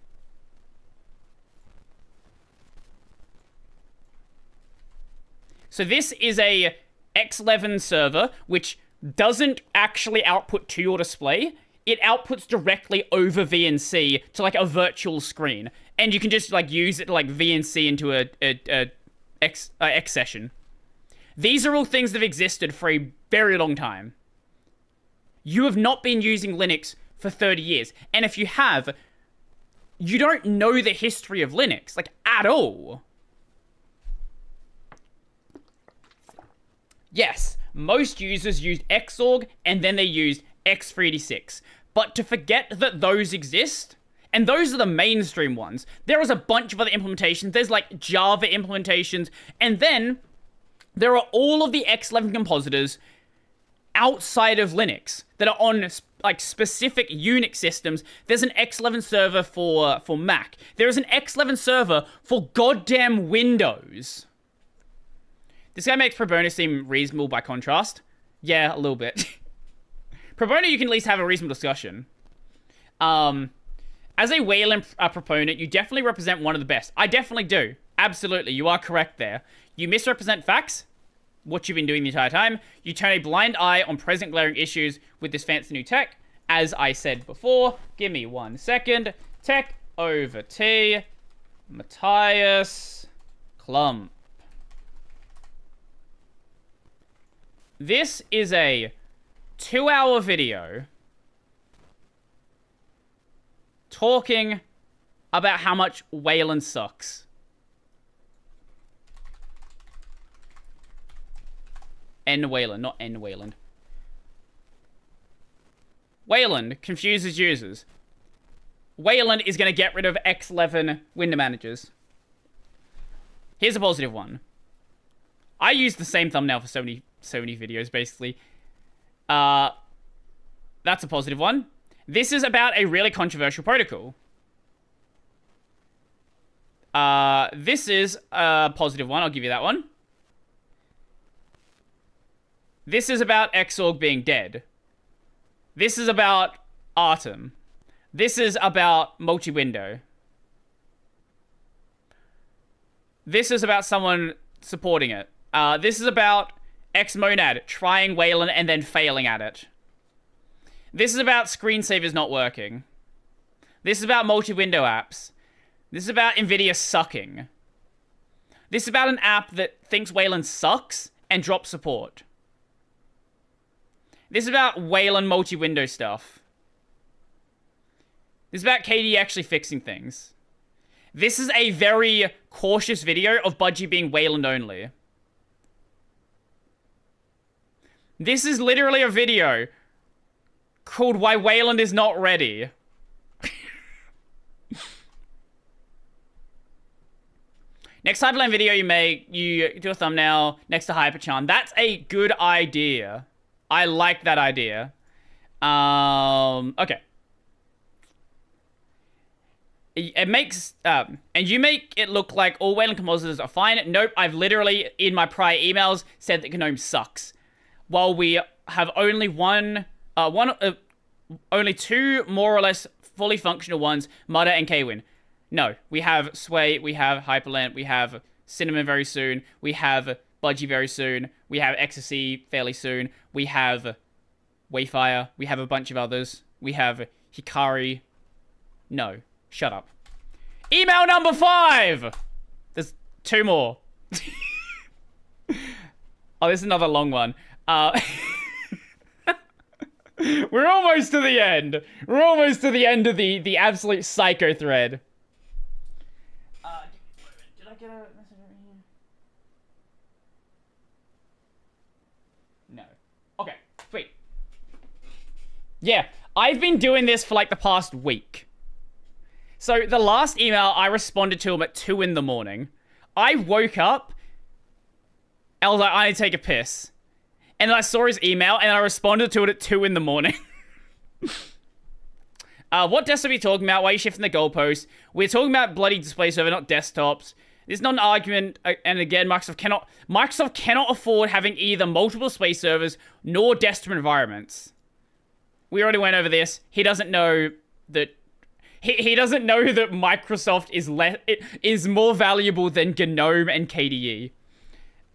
So this is a X11 server, which doesn't actually output to your display. It outputs directly over VNC to, like, a virtual screen. And you can just, like, use it to, like, VNC into a X session. These are all things that have existed for a very long time. You have not been using Linux for 30 years. And if you have, you don't know the history of Linux, like, at all. Yes, most users used Xorg, and then they used x386. But to forget that those exist, and those are the mainstream ones, there is a bunch of other implementations. There's, like, Java implementations, and then there are all of the X11 compositors outside of Linux that are on, like, specific Unix systems. There's an X11 server for Mac. There is an X11 server for goddamn Windows. This guy makes Pro Bono seem reasonable by contrast. Yeah, a little bit. Pro Bono, you can at least have a reasonable discussion. As a Wayland proponent, you definitely represent one of the best. I definitely do. Absolutely, you are correct there. You misrepresent facts, what you've been doing the entire time. You turn a blind eye on present glaring issues with this fancy new tech. As I said before, give me 1 second. Tech over T. Matthias Klump. This is a 2-hour video talking about how much Wayland sucks. N Wayland, not N Wayland. Wayland confuses users. Wayland is going to get rid of X11 window managers. Here's a positive one. I use the same thumbnail for so many videos, basically. That's a positive one. This is about a really controversial protocol. This is a positive one. I'll give you that one. This is about Xorg being dead. This is about Artem. This is about multi-window. This is about someone supporting it. This is about Xmonad trying Wayland and then failing at it. This is about screensavers not working. This is about multi-window apps. This is about NVIDIA sucking. This is about an app that thinks Wayland sucks and drops support. This is about Wayland multi-window stuff. This is about KDE actually fixing things. This is a very cautious video of Budgie being Wayland only. This is literally a video called Why Wayland is Not Ready. Next Hyperland video you make, you do a thumbnail next to Hypercharm. That's a good idea. I like that idea. Okay. It makes, and you make it look like all Wayland compositors are fine. Nope, I've literally, in my prior emails, said that GNOME sucks. While we have only only two more or less fully functional ones, Mudder and Kwin. No, we have Sway, we have Hyperland, we have Cinnamon very soon, we have Budgie very soon, we have Ecstasy fairly soon, we have Wayfire, we have a bunch of others, we have Hikari. No, shut up. Email number 5! There's 2 more. Oh, this is another long one. We're almost to the end. We're almost to the end of the absolute psycho thread. Did I get a message over here? No. Okay, sweet. Yeah, I've been doing this for like the past week. So the last email, I responded to him at 2 in the morning. I woke up, and I was like, I need to take a piss. And then I saw his email, and I responded to it at 2 in the morning. What desktop are you talking about? Why are you shifting the goalposts? We're talking about bloody display server, not desktops. This is not an argument, and again, Microsoft cannot afford having either multiple display servers nor desktop environments. We already went over this. He doesn't know that he doesn't know that Microsoft is more valuable than GNOME and KDE.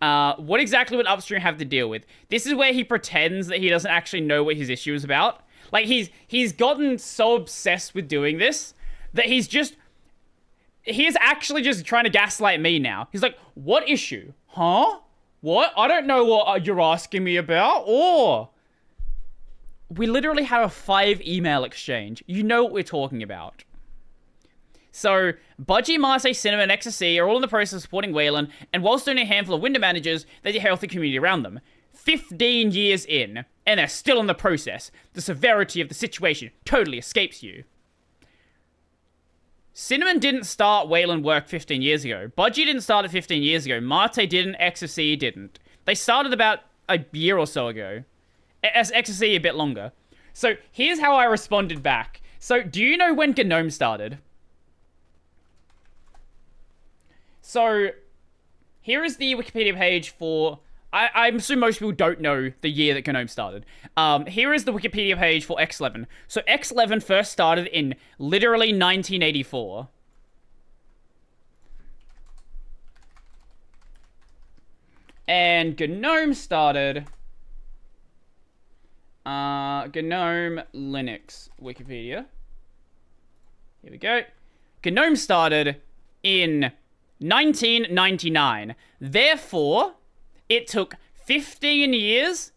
What exactly would Upstream have to deal with? This is where he pretends that he doesn't actually know what his issue is about. Like, he's gotten so obsessed with doing this that he is actually just trying to gaslight me now. He's like, what issue? Huh? What? I don't know what you're asking me about. Or we literally had a 5 email exchange. You know what we're talking about. So, Budgie, Marseille, Cinnamon, and Ecstasy are all in the process of supporting Wayland, and whilst only a handful of window managers, there's a healthy community around them. 15 years in, and they're still in the process. The severity of the situation totally escapes you. Cinnamon didn't start Wayland work 15 years ago. Budgie didn't start it 15 years ago. Marte didn't. Ecstasy didn't. They started about a year or so ago. Ecstasy a bit longer. So, here's how I responded back. So, do you know when GNOME started? So, here is the Wikipedia page for... I'm assuming most people don't know the year that GNOME started. Here is the Wikipedia page for X11. So, X11 first started in literally 1984. And GNOME started... GNOME Linux Wikipedia. Here we go. GNOME started in 1999. Therefore, it took 15 years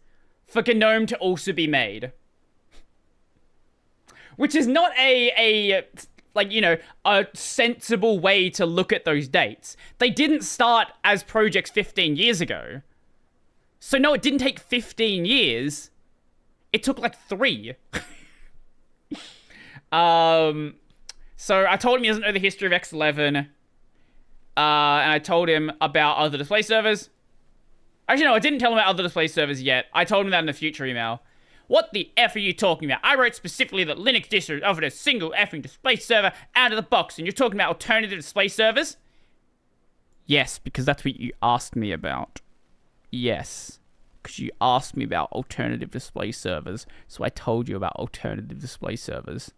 for GNOME to also be made. Which is not a sensible way to look at those dates. They didn't start as projects 15 years ago. So no, it didn't take 15 years. It took like 3. So I told him he doesn't know the history of X11. And I told him about other display servers. Actually, no, I didn't tell him about other display servers yet. I told him that in a future email. What the F are you talking about? I wrote specifically that Linux distros offered a single effing display server out of the box, and you're talking about alternative display servers? Yes, because that's what you asked me about. Yes. Because you asked me about alternative display servers, so I told you about alternative display servers.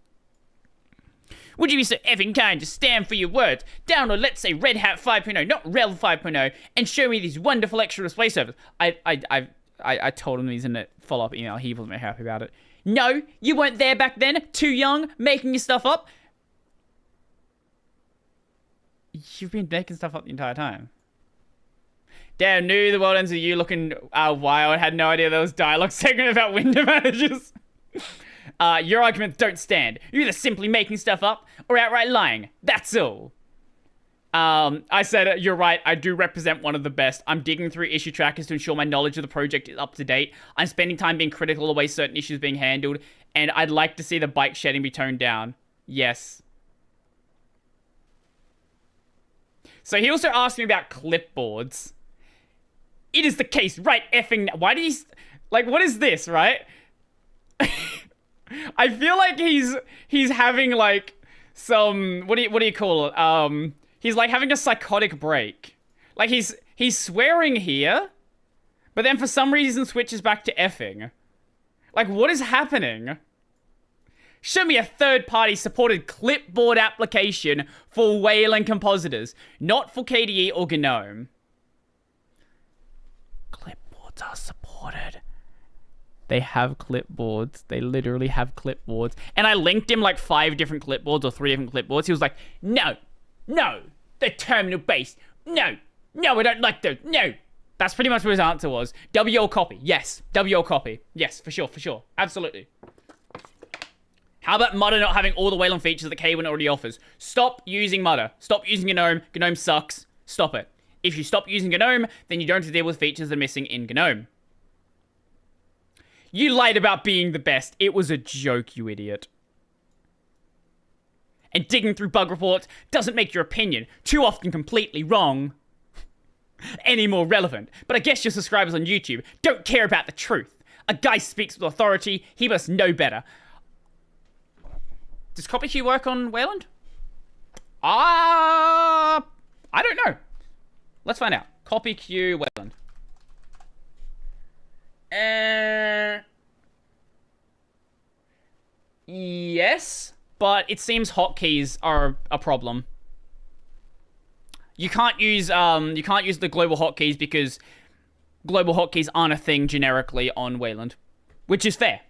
Would you be so effing kind to stand for your words? Download, let's say, Red Hat 5.0, not RHEL 5.0, and show me these wonderful extra display servers. I told him these in a follow-up email. He wasn't very happy about it. No, you weren't there back then. Too young, making your stuff up. You've been making stuff up the entire time. Damn, knew the world ends with you looking wild. Had no idea there was dialogue segment about window managers. Your arguments don't stand. You're either simply making stuff up or outright lying. That's all. I said, you're right, I do represent one of the best. I'm digging through issue trackers to ensure my knowledge of the project is up to date. I'm spending time being critical of the way certain issues are being handled, and I'd like to see the bike shedding be toned down. Yes. So he also asked me about clipboards. It is the case, right effing... Why did he... Like, what is this, right? I feel like he's having, like, some... What do you call it? He's, like, having a psychotic break. Like, he's swearing here, but then for some reason switches back to effing. Like, what is happening? Show me a third-party supported clipboard application for Wayland compositors, not for KDE or GNOME. Clipboards are supported. They have clipboards. They literally have clipboards. And I linked him like 5 different clipboards or 3 different clipboards. He was like, no, they're terminal-based. No, I don't like those. No. That's pretty much what his answer was. WL copy. Yes. WL copy. Yes, for sure. Absolutely. How about Mutter not having all the Wayland features that K1 already offers? Stop using Mutter. Stop using GNOME. GNOME sucks. Stop it. If you stop using GNOME, then you don't have to deal with features that are missing in GNOME. You lied about being the best. It was a joke, you idiot. And digging through bug reports doesn't make your opinion, too often completely wrong, any more relevant. But I guess your subscribers on YouTube don't care about the truth. A guy speaks with authority. He must know better. Does copy queue work on Wayland? I don't know. Let's find out. Copy queue Wayland. Yes, but it seems hotkeys are a problem. You can't use the global hotkeys because global hotkeys aren't a thing generically on Wayland, which is fair.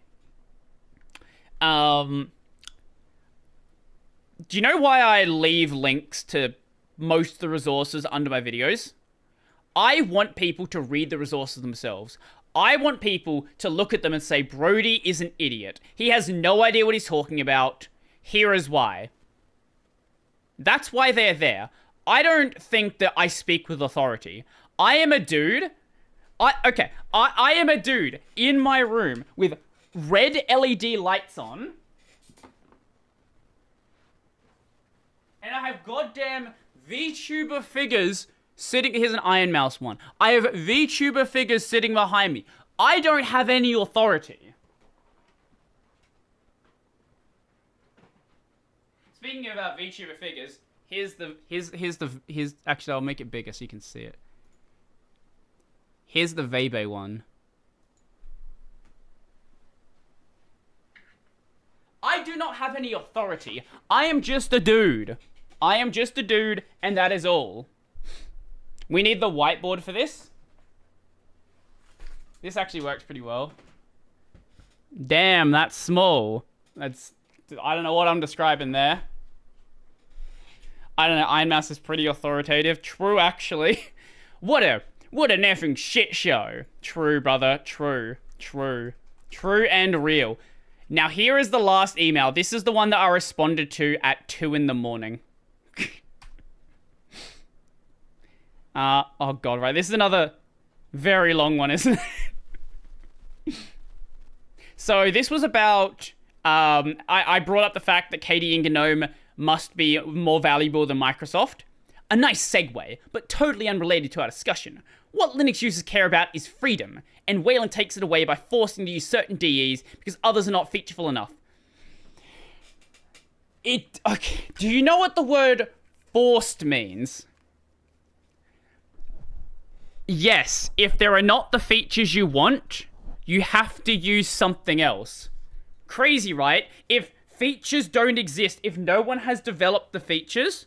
Do you know why I leave links to most of the resources under my videos? I want people to read the resources themselves. I want people to look at them and say, Brodie is an idiot. He has no idea what he's talking about. Here is why. That's why they're there. I don't think that I speak with authority. I am a dude. I am a dude in my room with red LED lights on. And I have goddamn VTuber figures sitting... Here's an Iron Mouse one. I have VTuber figures sitting behind me. I don't have any authority. Speaking about VTuber figures, here's actually, I'll make it bigger so you can see it. Here's the Vebe one. I do not have any authority. I am just a dude. I am just a dude, and that is all. We need the whiteboard for this. This actually works pretty well. Damn, that's small. That's... I don't know what I'm describing there. I don't know, Iron Mouse is pretty authoritative. True, actually. What an effing shit show. True, brother. True and real. Now, here is the last email. This is the one that I responded to at 2 in the morning. Oh god, right. This is another very long one, isn't it? So, this was about... I brought up the fact that KDE and GNOME must be more valuable than Microsoft. A nice segue, but totally unrelated to our discussion. What Linux users care about is freedom, and Wayland takes it away by forcing to use certain DEs because others are not featureful enough. Okay, do you know what the word forced means? Yes, if there are not the features you want, you have to use something else. Crazy, right? If features don't exist, if no one has developed the features,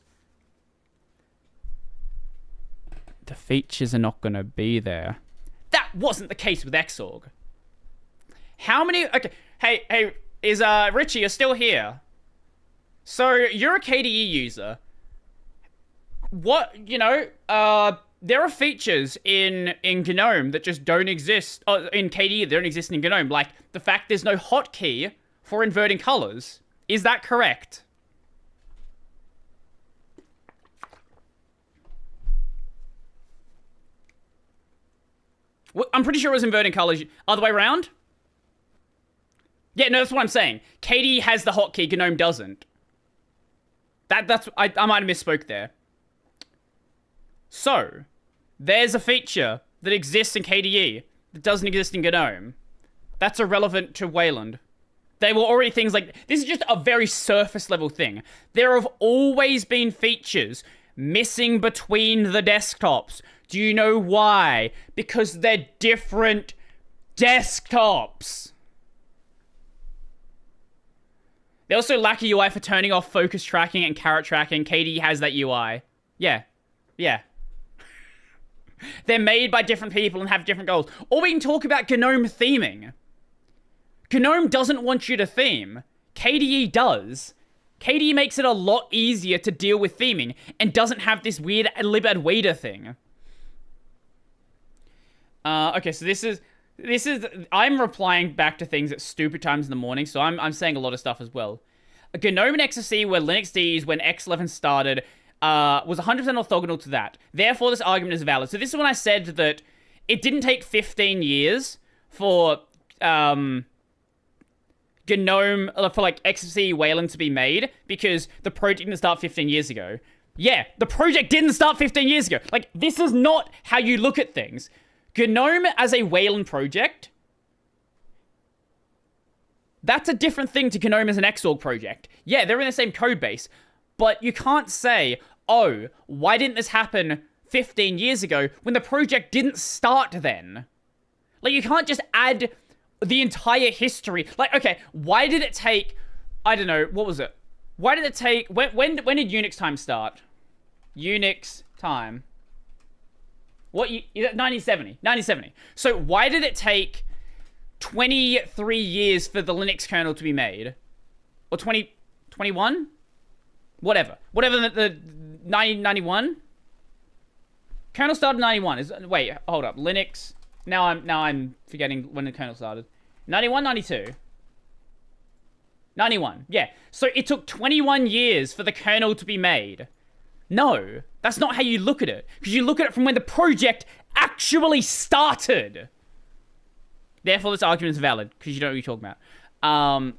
the features are not going to be there. That wasn't the case with Xorg. How many... Okay, hey, is Richie, you're still here. So, you're a KDE user. What, there are features in GNOME that just don't exist. In KDE, they don't exist in GNOME. Like, the fact there's no hotkey for inverting colors. Is that correct? I'm pretty sure it was inverting colors. Other way around? Yeah, no, that's what I'm saying. KDE has the hotkey, GNOME doesn't. I might have misspoke there. So, there's a feature that exists in KDE that doesn't exist in GNOME. That's irrelevant to Wayland. They were already things like... This is just a very surface level thing. There have always been features missing between the desktops. Do you know why? Because they're different desktops. They also lack a UI for turning off focus tracking and carrot tracking. KDE has that UI. Yeah. They're made by different people and have different goals. Or we can talk about GNOME theming. GNOME doesn't want you to theme. KDE does. KDE makes it a lot easier to deal with theming and doesn't have this weird libadwaita thing. Okay, so this is... I'm replying back to things at stupid times in the morning, so I'm saying a lot of stuff as well. GNOME and XFCE were Linuxd's when X11 started, was 100% orthogonal to that. Therefore, this argument is valid. So this is when I said that it didn't take 15 years for GNOME, for like XFCE Wayland to be made, because the project didn't start 15 years ago. Yeah, the project didn't start 15 years ago. Like, this is not how you look at things. GNOME as a Wayland project, that's a different thing to GNOME as an Xorg project. Yeah, they're in the same code base, but you can't say, oh, why didn't this happen 15 years ago when the project didn't start then? Like, you can't just add the entire history. Like, okay, why did it take, I don't know, what was it? Why did it take, when did Unix time start? Unix time. What, 1970. 1970. So why did it take 23 years for the Linux kernel to be made? Or 21? Whatever. Whatever the 1991? Kernel started in 91. Wait, hold up. Linux. Now I'm forgetting when the kernel started. 91, 92. 91. Yeah. So it took 21 years for the kernel to be made. No, that's not how you look at it. Because you look at it from when the project actually started. Therefore, this argument is valid, because you don't know what you're talking about.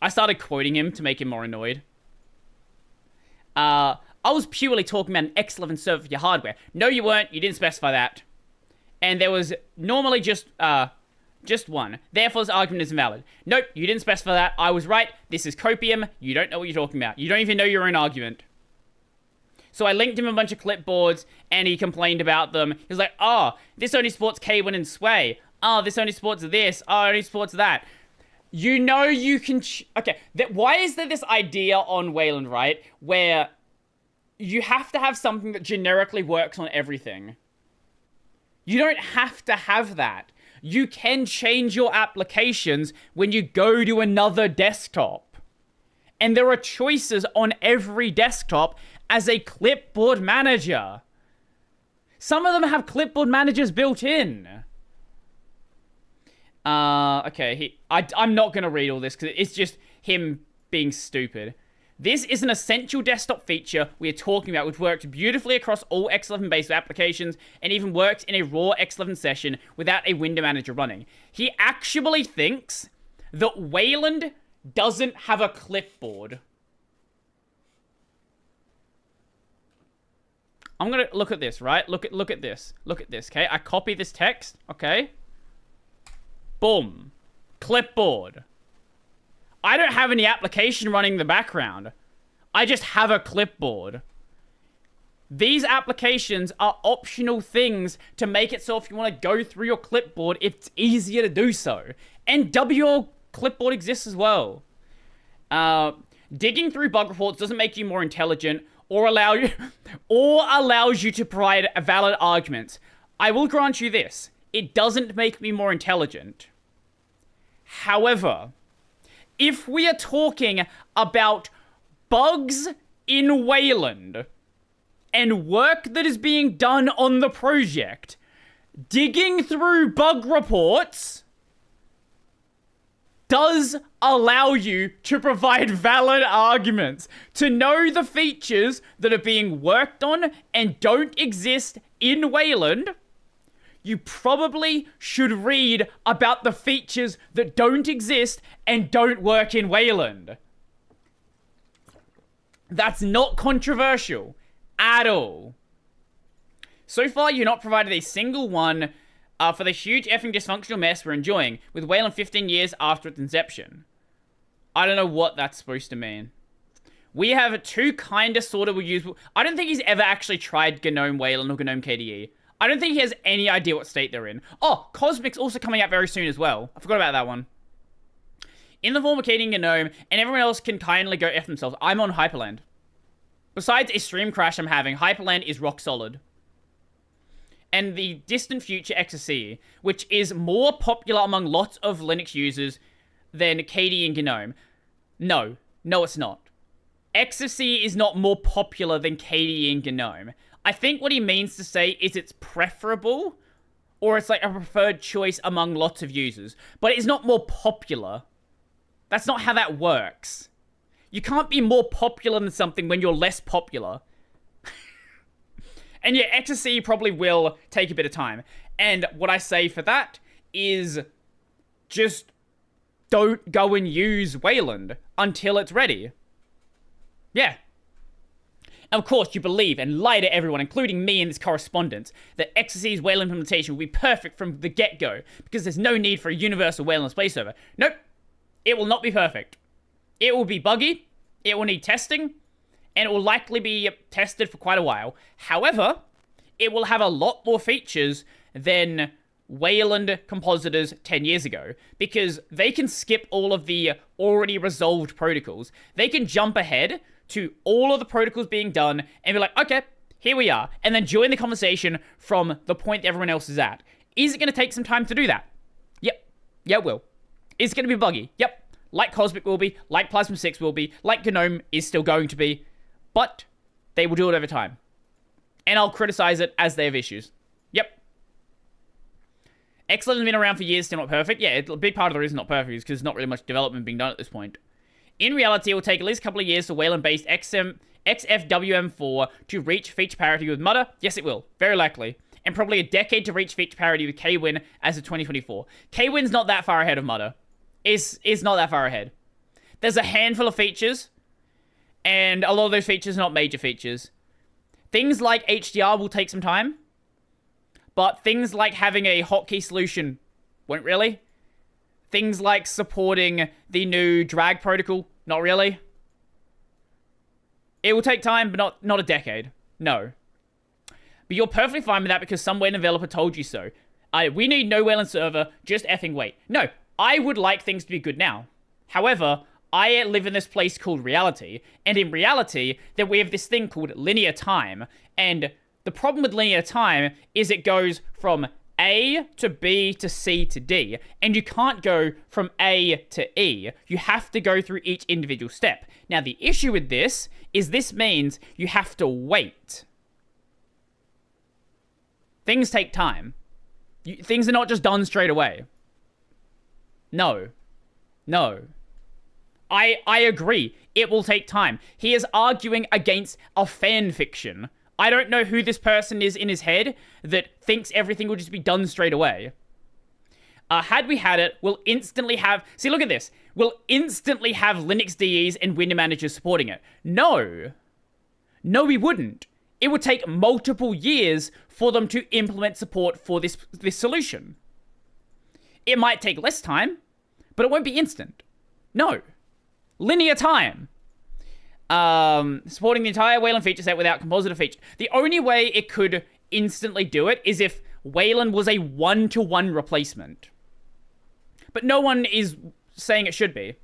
I started quoting him to make him more annoyed. I was purely talking about an X11 server for your hardware. No, you weren't. You didn't specify that. And there was normally just one. Therefore, this argument is invalid. Nope, you didn't specify that. I was right. This is copium. You don't know what you're talking about. You don't even know your own argument. So I linked him a bunch of clipboards, and he complained about them. He was like, oh, this only supports K1 and Sway. Oh, this only supports this. Oh, it only supports that. You know you can... Okay, why is there this idea on Wayland, right, where you have to have something that generically works on everything? You don't have to have that. You can change your applications when you go to another desktop. And there are choices on every desktop as a clipboard manager. Some of them have clipboard managers built in. Okay, I'm not going to read all this because it's just him being stupid. This is an essential desktop feature we are talking about, which works beautifully across all X11-based applications and even works in a raw X11 session without a window manager running. He actually thinks that Wayland doesn't have a clipboard. I'm gonna look at this, right? Look at this. Look at this, okay? I copy this text, okay? Boom. Clipboard. I don't have any application running in the background. I just have a clipboard. These applications are optional things to make it so if you want to go through your clipboard, it's easier to do so. And WL clipboard exists as well. Digging through bug reports doesn't make you more intelligent or allows you to provide valid arguments. I will grant you this. It doesn't make me more intelligent. However, if we are talking about bugs in Wayland and work that is being done on the project, digging through bug reports does allow you to provide valid arguments, to know the features that are being worked on and don't exist in Wayland. you probably should read about the features that don't exist and don't work in Wayland. That's not controversial at all. So far, you're not provided a single one for the huge effing dysfunctional mess we're enjoying with Wayland 15 years after its inception. I don't know what that's supposed to mean. We have two kinda sorta usable... I don't think he's ever actually tried GNOME Wayland or GNOME KDE. I don't think he has any idea what state they're in. Oh, Cosmic's also coming out very soon as well. I forgot about that one. In the form of KDE and GNOME, and everyone else can kindly go F themselves. I'm on Hyperland. Besides a stream crash I'm having, Hyperland is rock solid. And the distant future XFCE, which is more popular among lots of Linux users than KDE and GNOME. No, it's not. XFCE is not more popular than KDE and GNOME. I think what he means to say is it's preferable, or it's like a preferred choice among lots of users, but it's not more popular. That's not how that works. You can't be more popular than something when you're less popular. And yeah, XFCE probably will take a bit of time. And what I say for that is just don't go and use Wayland until it's ready. Yeah. And of course, you believe and lie to everyone, including me in this correspondence, that XFCE's Wayland implementation will be perfect from the get-go because there's no need for a universal Wayland display server. Nope. It will not be perfect. It will be buggy, it will need testing, and it will likely be tested for quite a while. However, it will have a lot more features than Wayland compositors 10 years ago, because they can skip all of the already resolved protocols. They can jump ahead to all of the protocols being done and be like, okay, here we are, and then join the conversation from the point that everyone else is at. Is it going to take some time to do that? Yep. Yeah, it will. Is it going to be buggy? Yep. Like Cosmic will be, like Plasma 6 will be, like GNOME is still going to be, but they will do it over time. And I'll criticize it as they have issues. Yep. X11 has been around for years, still not perfect. Yeah, a big part of the reason not perfect is because there's not really much development being done at this point. In reality, it will take at least a couple of years for Wayland-based XFWM4 to reach feature parity with Mutter. Yes, it will. Very likely. And probably a decade to reach feature parity with KWin as of 2024. KWin's not that far ahead of Mutter. It's not that far ahead. There's a handful of features, and a lot of those features are not major features. Things like HDR will take some time, but things like having a hotkey solution won't really. Things like supporting the new drag protocol, not really. It will take time, but not a decade. No. But you're perfectly fine with that because some Wayland developer told you so. We need no Wayland server, just effing wait. No, I would like things to be good now. However, I live in this place called reality, and in reality, that we have this thing called linear time, and the problem with linear time is it goes from A to B to C to D, and you can't go from A to E. You have to go through each individual step. Now, the issue with this is this means you have to wait. Things take time. Things are not just done straight away. No. I agree. It will take time. He is arguing against a fan fiction. I don't know who this person is in his head that thinks everything will just be done straight away. Had we had it, we'll instantly have... See, look at this. We'll instantly have Linux DEs and window managers supporting it. No. No, we wouldn't. It would take multiple years for them to implement support for this solution. It might take less time, but it won't be instant. No. Linear time. Supporting the entire Wayland feature set without compositor feature. The only way it could instantly do it is if Wayland was a one-to-one replacement. But no one is saying it should be.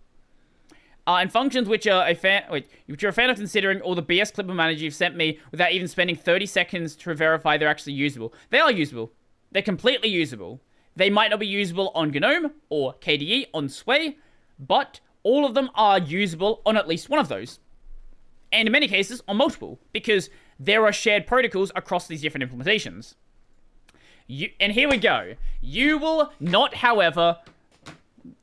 And functions which are a fan of considering all the BS Clipper Manager you've sent me without even spending 30 seconds to verify they're actually usable. They are usable. They're completely usable. They might not be usable on GNOME or KDE on Sway, but all of them are usable on at least one of those. And in many cases, on multiple, because there are shared protocols across these different implementations. And here we go. You will not, however,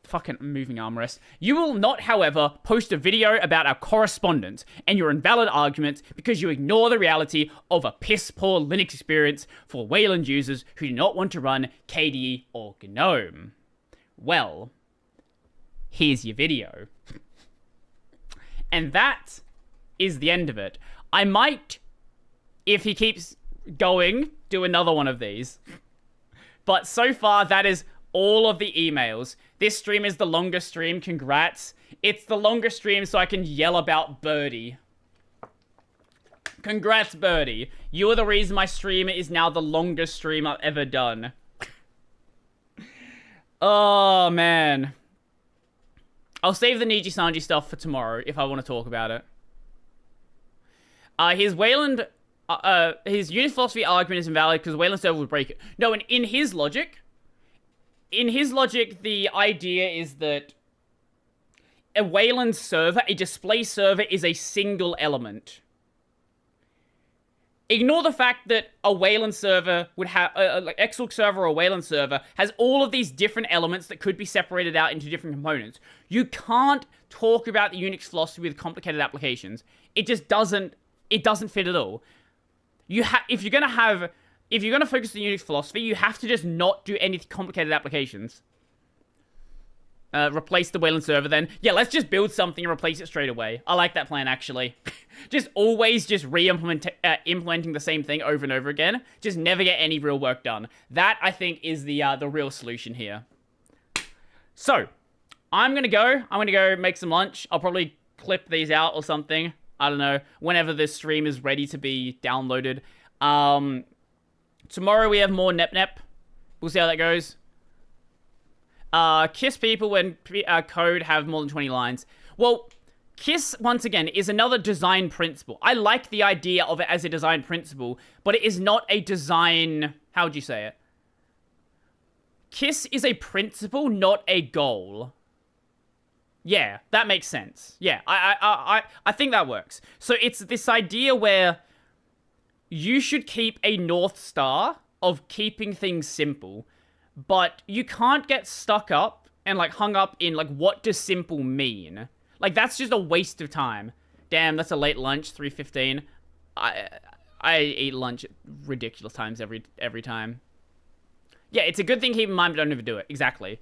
fucking moving armrest. You will not, however, post a video about our correspondence and your invalid arguments because you ignore the reality of a piss-poor Linux experience for Wayland users who do not want to run KDE or GNOME. Well, here's your video. And that is the end of it. I might, if he keeps going, do another one of these. But so far, that is all of the emails. This stream is the longest stream. Congrats. It's the longest stream so I can yell about Brodie. Congrats, Brodie. You are the reason my stream is now the longest stream I've ever done. Oh, man. I'll save the Niji Sanji stuff for tomorrow if I want to talk about it. His Wayland... his unit philosophy argument is invalid because Wayland server would break it. No, and in his logic, the idea is that a Wayland server, a display server, is a single element. Ignore the fact that a Wayland server would have, like Xlux server or a Wayland server has all of these different elements that could be separated out into different components. You can't talk about the Unix philosophy with complicated applications. It just doesn't, fit at all. If you're gonna focus on Unix philosophy, you have to just not do any complicated applications. Replace the Wayland server then. Yeah, let's just build something and replace it straight away. I like that plan, actually. Just always just implementing the same thing over and over again. Just never get any real work done. That, I think, is the real solution here. So, I'm gonna go make some lunch. I'll probably clip these out or something. I don't know. Whenever this stream is ready to be downloaded. Tomorrow we have more Nep. We'll see how that goes. Kiss people when code have more than 20 lines. Well, Kiss, once again, is another design principle. I like the idea of it as a design principle, but it is not a design... How would you say it? Kiss is a principle, not a goal. Yeah, that makes sense. Yeah, I think that works. So it's this idea where you should keep a North Star of keeping things simple, but you can't get stuck up and, like, hung up in, like, what does simple mean? Like, that's just a waste of time. Damn, that's a late lunch, 3:15. I eat lunch at ridiculous times every time. Yeah, it's a good thing to keep in mind, but don't overdo it. Exactly.